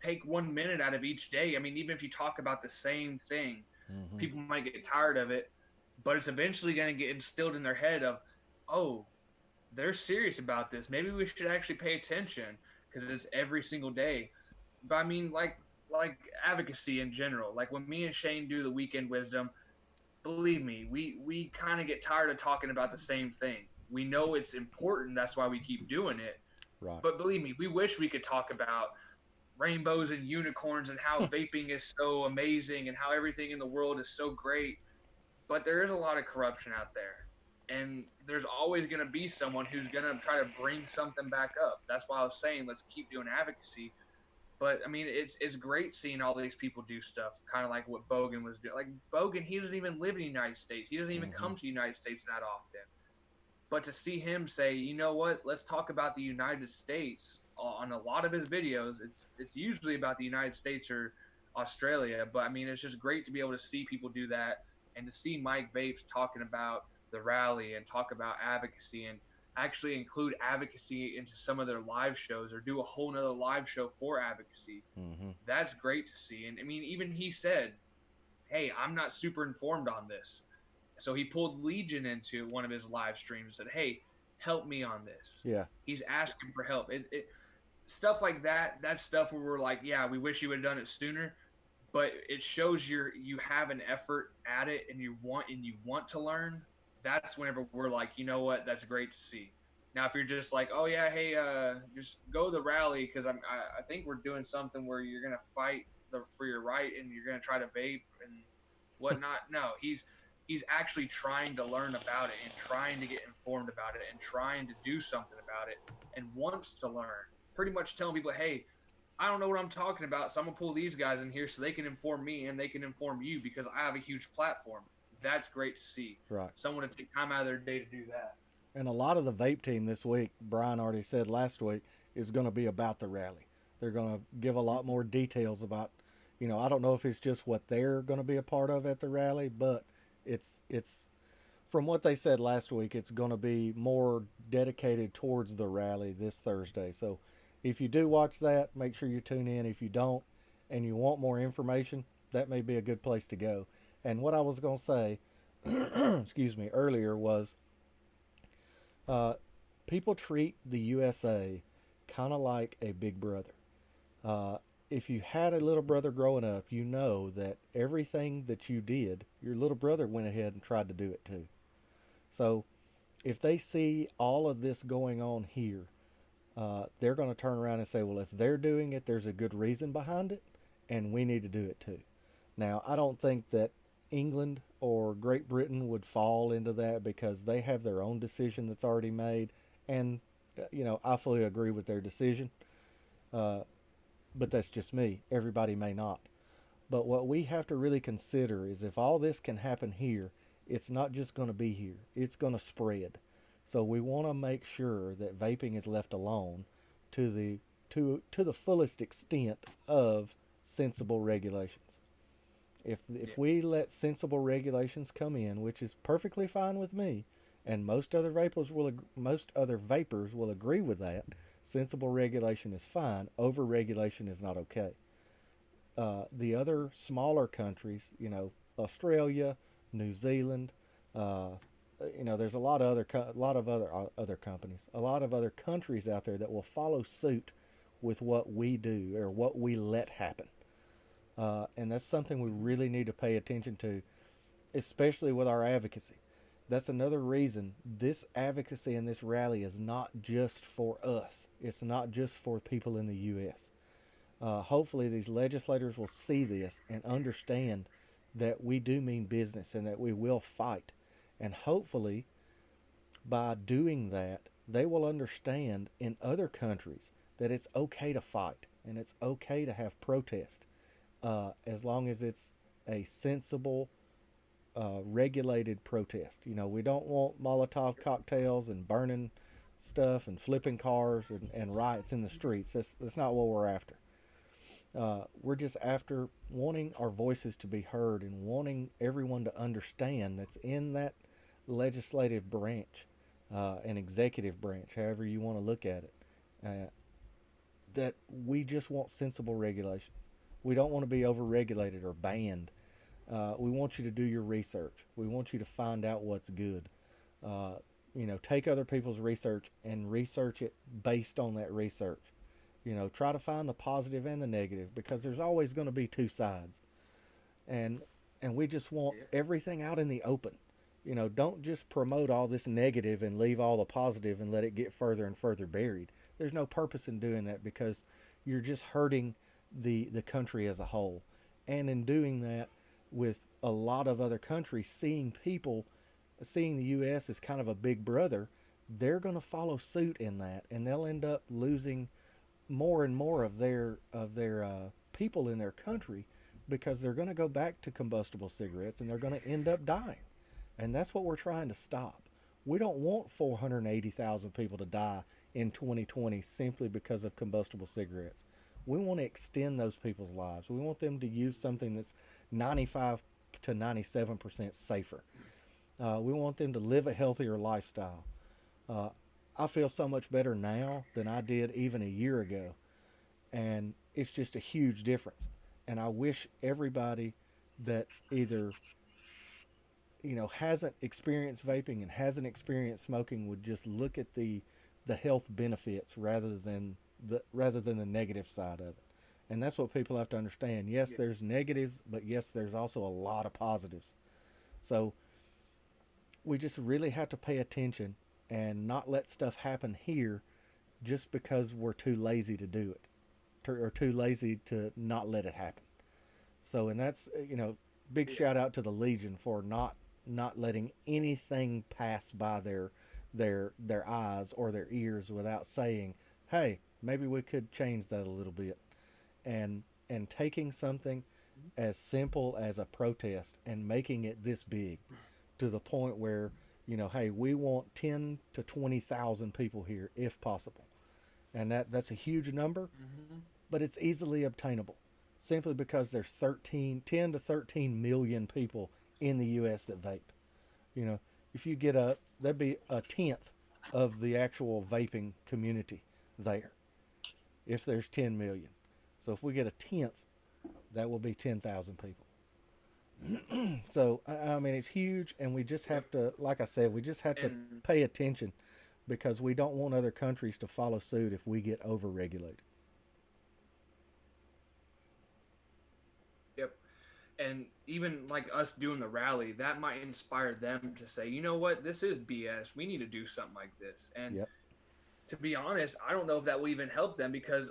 take 1 minute out of each day. I mean, even if you talk about the same thing, Mm-hmm. people might get tired of it, but it's eventually going to get instilled in their head of, oh, they're serious about this. Maybe we should actually pay attention, because it's every single day. But I mean, like advocacy in general. Like when me and Shane do the weekend wisdom, believe me, we kind of get tired of talking about the same thing. We know it's important. That's why we keep doing it. Right. But believe me, we wish we could talk about rainbows and unicorns and how vaping is so amazing and how everything in the world is so great. But there is a lot of corruption out there. And there's always going to be someone who's going to try to bring something back up. That's why I was saying let's keep doing advocacy. But I mean, it's great seeing all these people do stuff, kind of like what Bogan was doing. Like Bogan, he doesn't even live in the United States. He doesn't even Mm-hmm. come to the United States that often. But to see him say, you know what, let's talk about the United States on a lot of his videos, it's usually about the United States or Australia. But I mean, it's just great to be able to see people do that and to see Mike Vapes talking about the rally and talk about advocacy and actually include advocacy into some of their live shows or do a whole nother live show for advocacy. Mm-hmm. That's great to see. And I mean, even he said, hey, I'm not super informed on this. So he pulled Legion into one of his live streams and said, hey, help me on this. Yeah. He's asking for help. Stuff like that, that's stuff where we're like, yeah, we wish you would have done it sooner. But it shows you have an effort at it and you want to learn. That's whenever we're like, you know what, that's great to see. Now, if you're just like, oh yeah, hey, just go to the rally because I think we're doing something where you're gonna fight for your right and you're gonna try to vape and whatnot. No, he's actually trying to learn about it and trying to get informed about it and trying to do something about it and wants to learn. Pretty much telling people, hey, I don't know what I'm talking about, so I'm gonna pull these guys in here so they can inform me and they can inform you because I have a huge platform. That's great to see. Right. Someone to take time out of their day to do that. And a lot of the vape team this week, Brian already said last week, is going to be about the rally. They're going to give a lot more details about, I don't know if it's just what they're going to be a part of at the rally, but it's from what they said last week, it's going to be more dedicated towards the rally this Thursday. So if you do watch that, make sure you tune in. If you don't and you want more information, that may be a good place to go. And what I was going to say, excuse me, earlier was uh, people treat the USA kind of like a big brother. Uh, if you had a little brother growing up, you know that everything that you did, your little brother went ahead and tried to do it too. So if they see all of this going on here, they're going to turn around and say, well, if they're doing it, there's a good reason behind it, and we need to do it too. Now, I don't think that England or Great Britain would fall into that because they have their own decision that's already made, and I fully agree with their decision. Uh, but that's just me. Everybody may not. But what we have to really consider is if all this can happen here, it's not just going to be here. It's going to spread. So we want to make sure that vaping is left alone to the fullest extent of sensible regulations. If we let sensible regulations come in, which is perfectly fine with me, and most other vapors will agree with that. Sensible regulation is fine. Over regulation is not okay. The other smaller countries, Australia, New Zealand, uh, there's a lot of other companies, a lot of other countries out there that will follow suit with what we do or what we let happen. And that's something we really need to pay attention to, especially with our advocacy. That's another reason this advocacy and this rally is not just for us. It's not just for people in the U.S. Hopefully these legislators will see this and understand that we do mean business and that we will fight. And hopefully by doing that, they will understand in other countries that it's okay to fight and it's okay to have protest, as long as it's a sensible, regulated protest. We don't want Molotov cocktails and burning stuff and flipping cars and riots in the streets. That's not what we're after. We're just after wanting our voices to be heard and wanting everyone to understand that's in that legislative branch, and executive branch, however you want to look at it, that we just want sensible regulations. We don't want to be overregulated or banned. We want you to do your research. We want you to find out what's good. Take other people's research and research it based on that research. Try to find the positive and the negative because there's always going to be two sides. And we just want everything out in the open. Don't just promote all this negative and leave all the positive and let it get further and further buried. There's no purpose in doing that because you're just hurting the country as a whole. And in doing that, with a lot of other countries seeing the U.S. as kind of a big brother, they're going to follow suit in that, and they'll end up losing more and more of their people in their country because they're going to go back to combustible cigarettes and they're going to end up dying. And that's what we're trying to stop. We don't want 480,000 people to die in 2020 simply because of combustible cigarettes. We want to extend those people's lives. We want them to use something that's 95 to 97% safer. We want them to live a healthier lifestyle. Uh, I feel so much better now than I did even a year ago. And it's just a huge difference. And I wish everybody that either hasn't experienced vaping and hasn't experienced smoking would just look at the health benefits rather than the negative side of it. And that's what people have to understand. Yes, Yeah. there's negatives, but yes, there's also a lot of positives. So we just really have to pay attention and not let stuff happen here just because we're too lazy to do it, or too lazy to not let it happen. So, and that's big Yeah. shout out to the Legion for not letting anything pass by their eyes or their ears without saying, "Hey, maybe we could change that a little bit." And taking something as simple as a protest and making it this big to the point where, hey, we want 10 to 20,000 people here if possible. And that's a huge number, Mm-hmm. but it's easily obtainable simply because there's 10 to 13 million people in the US that vape. You know, if you get that'd be a tenth of the actual vaping community there if there's 10 million. So if we get a tenth, that will be 10,000 people. So I mean, it's huge, and we just Yep. have to, like I said, we just have to And pay attention because we don't want other countries to follow suit if we get overregulated. yep. And even like us doing the rally, that might inspire them to say, you know what, this is BS. We need to do something like this. And Yep. to be honest, I don't know if that will even help them because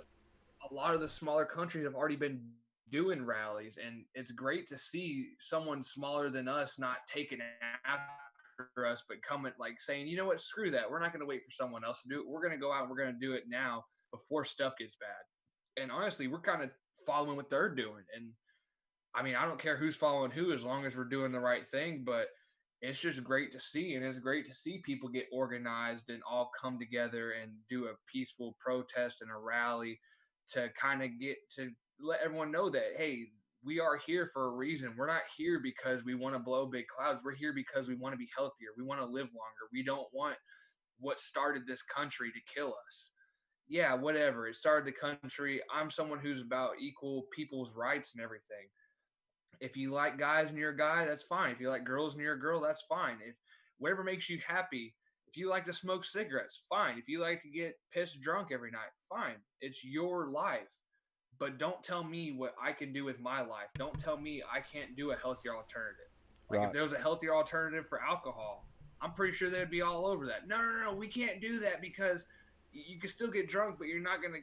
a lot of the smaller countries have already been doing rallies, and it's great to see someone smaller than us not taking after us, but coming like saying, you know what, screw that. We're not going to wait for someone else to do it. We're going to go out and we're going to do it now before stuff gets bad. And honestly, we're kind of following what they're doing. And I mean, I don't care who's following who as long as we're doing the right thing, but it's just great to see. And it's great to see people get organized and all come together and do a peaceful protest and a rally to kind of get to let everyone know that, hey, we are here for a reason. We're not here because we want to blow big clouds. We're here because we want to be healthier. We want to live longer. We don't want what started this country to kill us. Yeah, whatever. It started the country. I'm someone who's about equal people's rights and everything. If you like guys and you're a guy, that's fine. If you like girls and you're a girl, that's fine. If whatever makes you happy, if you like to smoke cigarettes, fine. If you like to get pissed drunk every night, fine. It's your life. But don't tell me what I can do with my life. Don't tell me I can't do a healthier alternative. Like if Right. there was a healthier alternative for alcohol, I'm pretty sure they'd be all over that. No, no, no, we can't do that because you can still get drunk, but you're not going to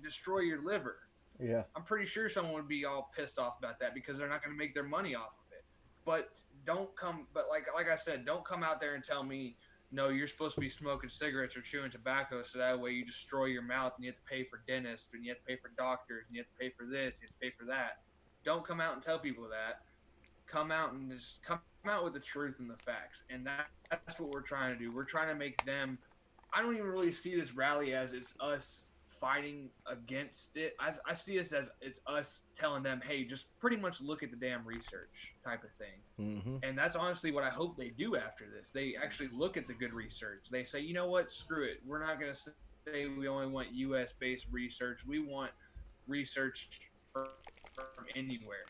destroy your liver. Yeah. I'm pretty sure someone would be all pissed off about that because they're not going to make their money off of it. But don't come. But like I said, don't come out there and tell me no. You're supposed to be smoking cigarettes or chewing tobacco, so that way you destroy your mouth and you have to pay for dentists and you have to pay for doctors and you have to pay for this, you have to pay for that. Don't come out and tell people that. Come out and just come out with the truth and the facts, and that's what we're trying to do. We're trying to make them. I don't even really see this rally as it's us fighting against it. I see this as it's us telling them, hey, just pretty much look at the damn research type of thing. Mm-hmm. And that's honestly what I hope they do after this. They actually look at the good research. They say, you know what, screw it. We're not going to say we only want US based research. We want research from anywhere.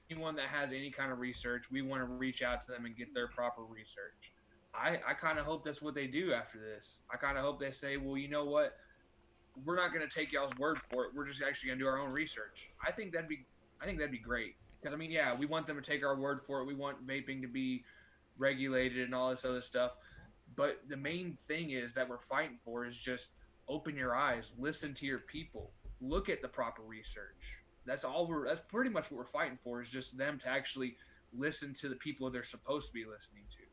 Anyone that has any kind of research, we want to reach out to them and get their proper research. I kind of hope that's what they do after this. I kind of hope they say, well, you know what? We're not going to take y'all's word for it. We're just actually going to do our own research. I think that'd be great. Because I mean, yeah, we want them to take our word for it. We want vaping to be regulated and all this other stuff. But the main thing is that we're fighting for is just open your eyes, listen to your people, look at the proper research. That's pretty much what we're fighting for is just them to actually listen to the people they're supposed to be listening to.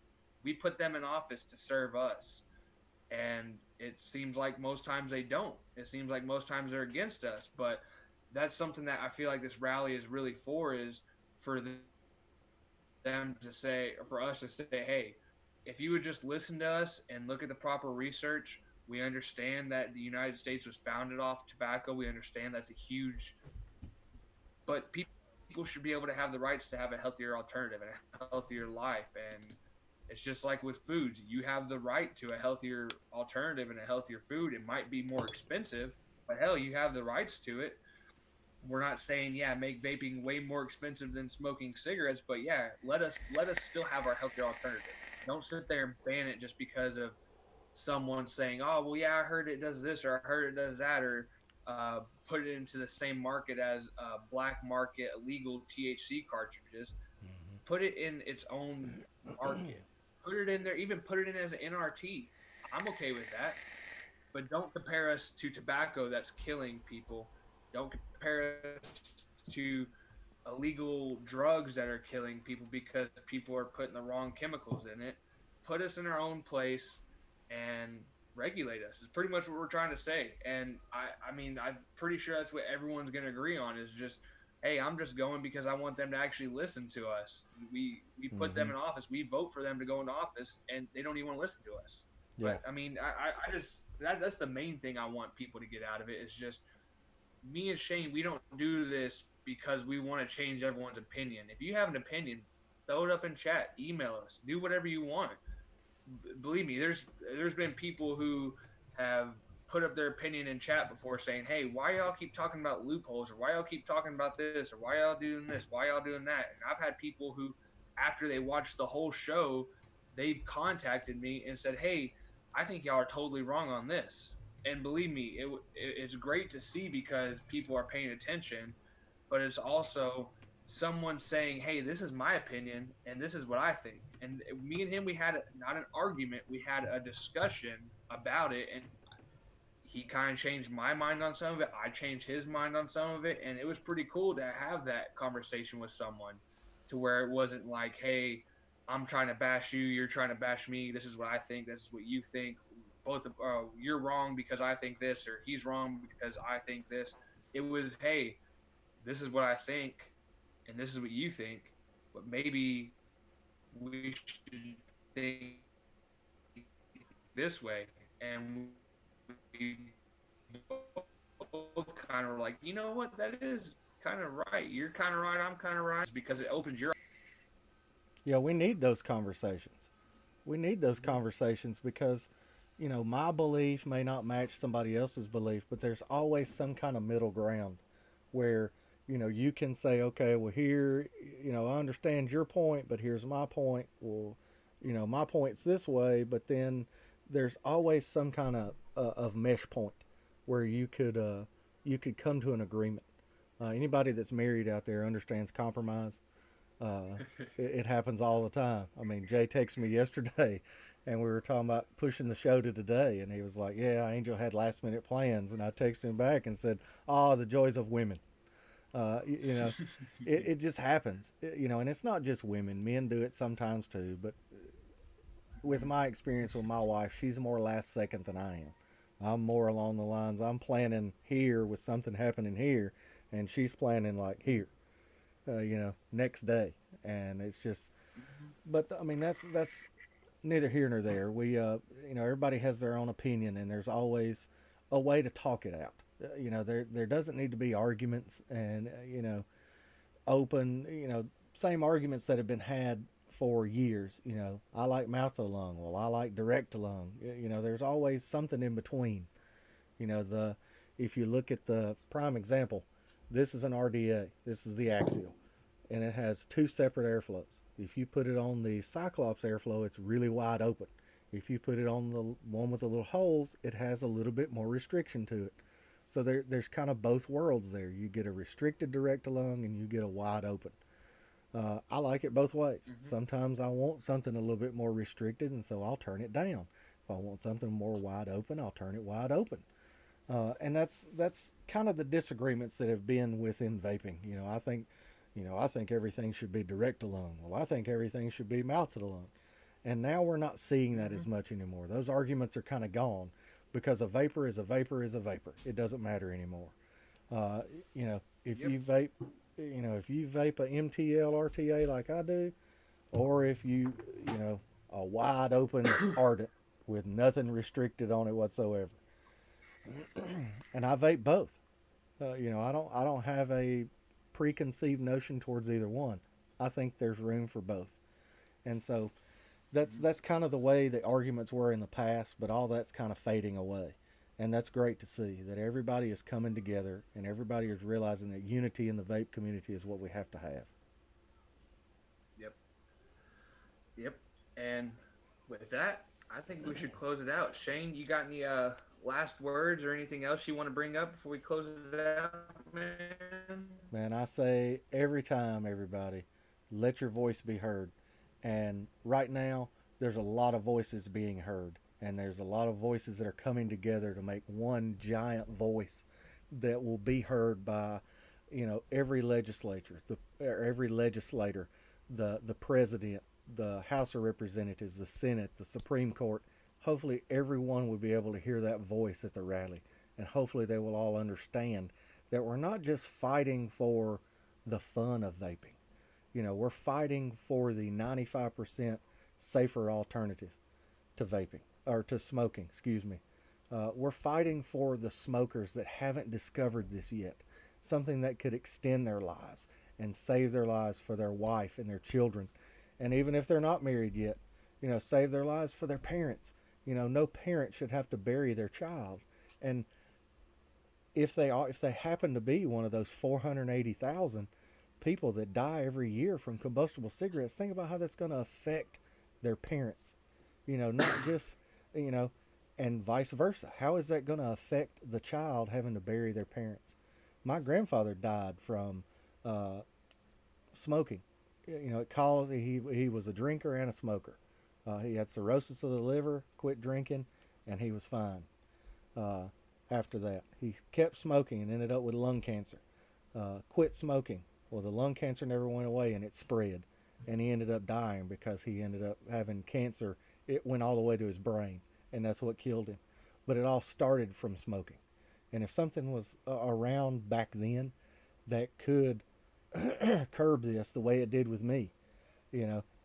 We put them in office to serve us. And it seems like most times they don't. It seems like most times they're against us. But that's something that I feel like this rally is really for, is for them to say, or for us to say, hey, if you would just listen to us and look at the proper research, we understand that the United States was founded off tobacco. We understand that's a huge, but people should be able to have the rights to have a healthier alternative and a healthier life. And it's just like with foods. You have the right to a healthier alternative and a healthier food. It might be more expensive, but hell, you have the rights to it. We're not saying, yeah, make vaping way more expensive than smoking cigarettes, but yeah, let us still have our healthier alternative. Don't sit there and ban it just because of someone saying, oh well, yeah, I heard it does this, or I heard it does that, or put it into the same market as black market illegal THC cartridges. Put it in its own market. Put it in there. Even put it in as an NRT. I'm okay with that. But don't compare us to tobacco that's killing people. Don't compare us to illegal drugs that are killing people because people are putting the wrong chemicals in it. Put us in our own place and regulate us. It's pretty much what we're trying to say. And I mean, I'm pretty sure that's what everyone's going to agree on, is just, hey, I'm just going because I want them to actually listen to us. We put them Mm-hmm. in office. We vote for them to go into office, and they don't even want to listen to us. Yeah. But I mean, I just that's the main thing I want people to get out of it, is just me and Shane. We don't do this because we want to change everyone's opinion. If you have an opinion, throw it up in chat, email us, do whatever you want. Believe me, there's been people who have put up their opinion in chat before saying, "Hey, why y'all keep talking about loopholes, or why y'all keep talking about this, or why y'all doing this, why y'all doing that?" And I've had people who, after they watched the whole show, they've contacted me and said, "Hey, I think y'all are totally wrong on this." And believe me, it's great to see because people are paying attention, but it's also someone saying, "Hey, this is my opinion, and this is what I think." And me and him, we had not an argument, we had a discussion about it, and he kind of changed my mind on some of it. I changed his mind on some of it, and it was pretty cool to have that conversation with someone, to where it wasn't like, "Hey, I'm trying to bash you, you're trying to bash me. This is what I think. This is what you think. Both you're wrong because I think this, or he's wrong because I think this." It was, "Hey, this is what I think, and this is what you think, but maybe we should think this way." And we both kind of were like, you know what, that is kind of right. You're kind of right. I'm kind of right. Because it opens your. Yeah, we need those conversations. We need those Mm-hmm. conversations because, my belief may not match somebody else's belief, but there's always some kind of middle ground where, you can say, okay, well, here, I understand your point, but here's my point. Well, my point's this way, but then there's always some kind of mesh point where you could come to an agreement. Anybody that's married out there understands compromise. uh, it happens all the time. I mean, Jay texted me yesterday, and we were talking about pushing the show to today, and he was like, "Yeah, Angel had last minute plans," and I texted him back and said, "Oh, the joys of women." You know, it just happens. And it's not just women; men do it sometimes too. But with my experience with my wife, she's more last second than I am. I'm more along the lines I'm planning here with something happening here, and she's planning like here. Next day, and it's just. But I mean, that's neither here nor there. Everybody has their own opinion, and there's always a way to talk it out. There doesn't need to be arguments and open. Same arguments that have been had for years. I like mouth to lung. Well, I like direct to lung. There's always something in between. The If you look at the prime example, this is an RDA. This is the axial, and it has two separate airflows. If you put it on the Cyclops airflow, it's really wide open. If you put it on the one with the little holes, it has a little bit more restriction to it. So there's kind of both worlds there. You get a restricted direct to lung and you get a wide open. I like it both ways. Mm-hmm. Sometimes I want something a little bit more restricted, and so I'll turn it down. If I want something more wide open, I'll turn it wide open. And that's kind of the disagreements that have been within vaping. I think everything should be direct to lung. Well, I think everything should be mouth to the lung. And now we're not seeing that Mm-hmm. as much anymore. Those arguments are kind of gone because a vapor is a vapor is a vapor. It doesn't matter anymore. Uh, you know, if Yep. you vape, if you vape a MTL RTA like I do, or if a wide open ardent with nothing restricted on it whatsoever. And I vape both. I don't have a preconceived notion towards either one. I think there's room for both. And so that's Mm-hmm. that's kind of the way the arguments were in the past, but all that's kind of fading away. And that's great to see that everybody is coming together and everybody is realizing that unity in the vape community is what we have to have. Yep. Yep. And with that, I think we should close it out. Shane, you got any last words or anything else you want to bring up before we close it out, man? Man, I say every time, everybody, let your voice be heard. And right now, there's a lot of voices being heard. And there's a lot of voices that are coming together to make one giant voice that will be heard by, every legislature, or every legislator, the president, the House of Representatives, the Senate, the Supreme Court. Hopefully, everyone will be able to hear that voice at the rally. And hopefully, they will all understand that we're not just fighting for the fun of vaping. We're fighting for the 95% safer alternative to vaping or to smoking, excuse me. We're fighting for the smokers that haven't discovered this yet, something that could extend their lives and save their lives for their wife and their children. And even if they're not married yet, save their lives for their parents. No parent should have to bury their child. And if they happen to be one of those 480,000 people that die every year from combustible cigarettes, think about how that's going to affect their parents. Not just you know, and vice versa. How is that going to affect the child having to bury their parents? My grandfather died from uh, smoking. It caused he was a drinker and a smoker. He had cirrhosis of the liver, quit drinking, and he was fine. Uh, After that, he kept smoking and ended up with lung cancer. Quit smoking. Well, the lung cancer never went away and it spread, and he ended up dying because he ended up having cancer. It went all the way to his brain, and that's what killed him. But it all started from smoking. And if something was around back then that could curb this the way it did with me,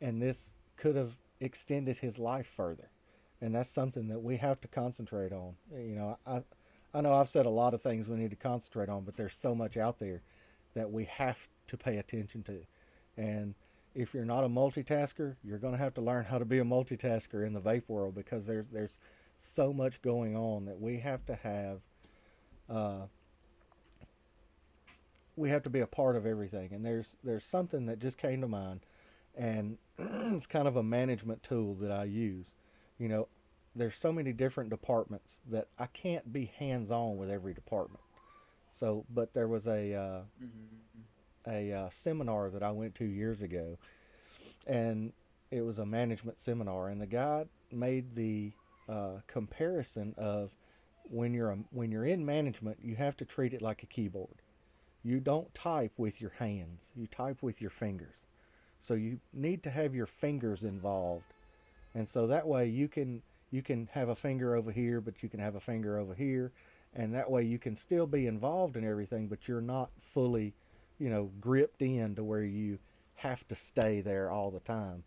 and this could have extended his life further. And that's something that we have to concentrate on. I know I've said a lot of things we need to concentrate on, but there's so much out there that we have to pay attention to. And if you're not a multitasker, you're going to have to learn how to be a multitasker in the vape world, because there's so much going on that uh, we have to be a part of everything. And there's something that just came to mind, and it's kind of a management tool that I use. You know, there's so many different departments that I can't be hands on with every department. So, but there was Mm-hmm. a seminar that I went to years ago, and it was a management seminar, and the guy made the comparison of when you're in management, you have to treat it like a keyboard. You don't type with your hands; you type with your fingers. So you need to have your fingers involved, and so that way you can have a finger over here, but you can have a finger over here, and that way you can still be involved in everything, but you're not fully, gripped in to where you have to stay there all the time.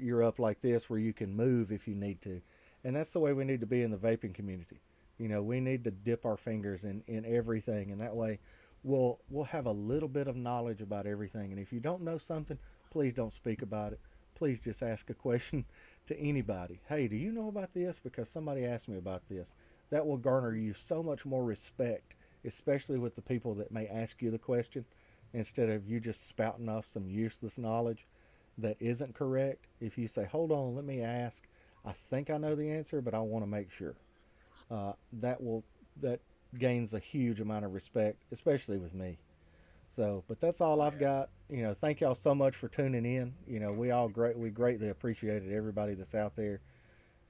You're up like this where you can move if you need to, and that's the way we need to be in the vaping community. We need to dip our fingers in everything, and that way we'll have a little bit of knowledge about everything. And if you don't know something, please don't speak about it. Please just ask a question to anybody. Hey, do you know about this? Because somebody asked me about this. That will garner you so much more respect, especially with the people that may ask you the question, instead of you just spouting off some useless knowledge that isn't correct. If you say, hold on, let me ask, I think I know the answer, but I want to make sure. That gains a huge amount of respect, especially with me. So, but that's all Oh I've yeah. got. Thank y'all so much for tuning in. We greatly appreciate it. Everybody that's out there,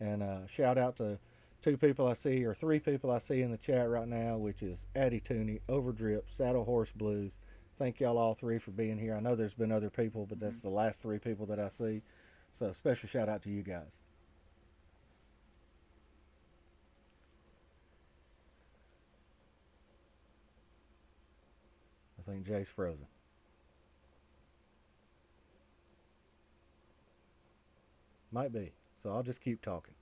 and shout out to two people I see, or three people I see in the chat right now, which is Addy Tooney, Overdrip, Saddle Horse Blues. Thank y'all all three for being here. I know there's been other people, but Mm-hmm. that's the last three people that I see. So special shout out to you guys. I think Jay's frozen. Might be. So I'll just keep talking.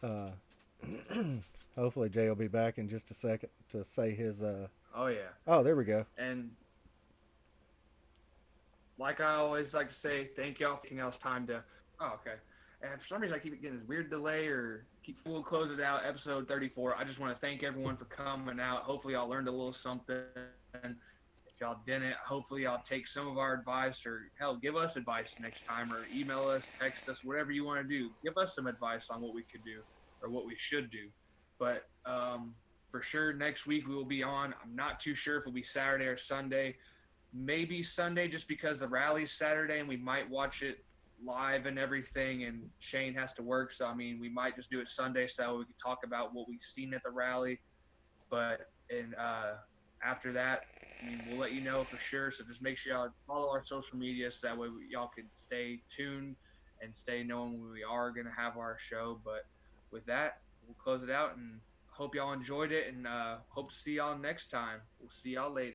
Uh, hopefully Jay will be back in just a second to say his. Oh yeah. Oh, there we go. And like I always like to say, thank y'all for taking us time to. Oh, okay. And for some reason, I keep getting this weird delay or keep. We'll close it out. Episode 34. I just want to thank everyone for coming out. Hopefully, y'all learned a little something. If y'all didn't, hopefully, y'all take some of our advice or hell, give us advice next time or email us, text us, whatever you want to do. Give us some advice on what we could do or what we should do. But for sure, next week we will be on. I'm not too sure if it'll be Saturday or Sunday, maybe Sunday just because the rally's Saturday and we might watch it live and everything and Shane has to work. So I mean we might just do it Sunday so we can talk about what we've seen at the rally. But and after that, I mean we'll let you know for sure. So just make sure y'all follow our social media so that way y'all can stay tuned and stay knowing when we are gonna have our show. But with that, we'll close it out and hope y'all enjoyed it and hope to see y'all next time. We'll see y'all later.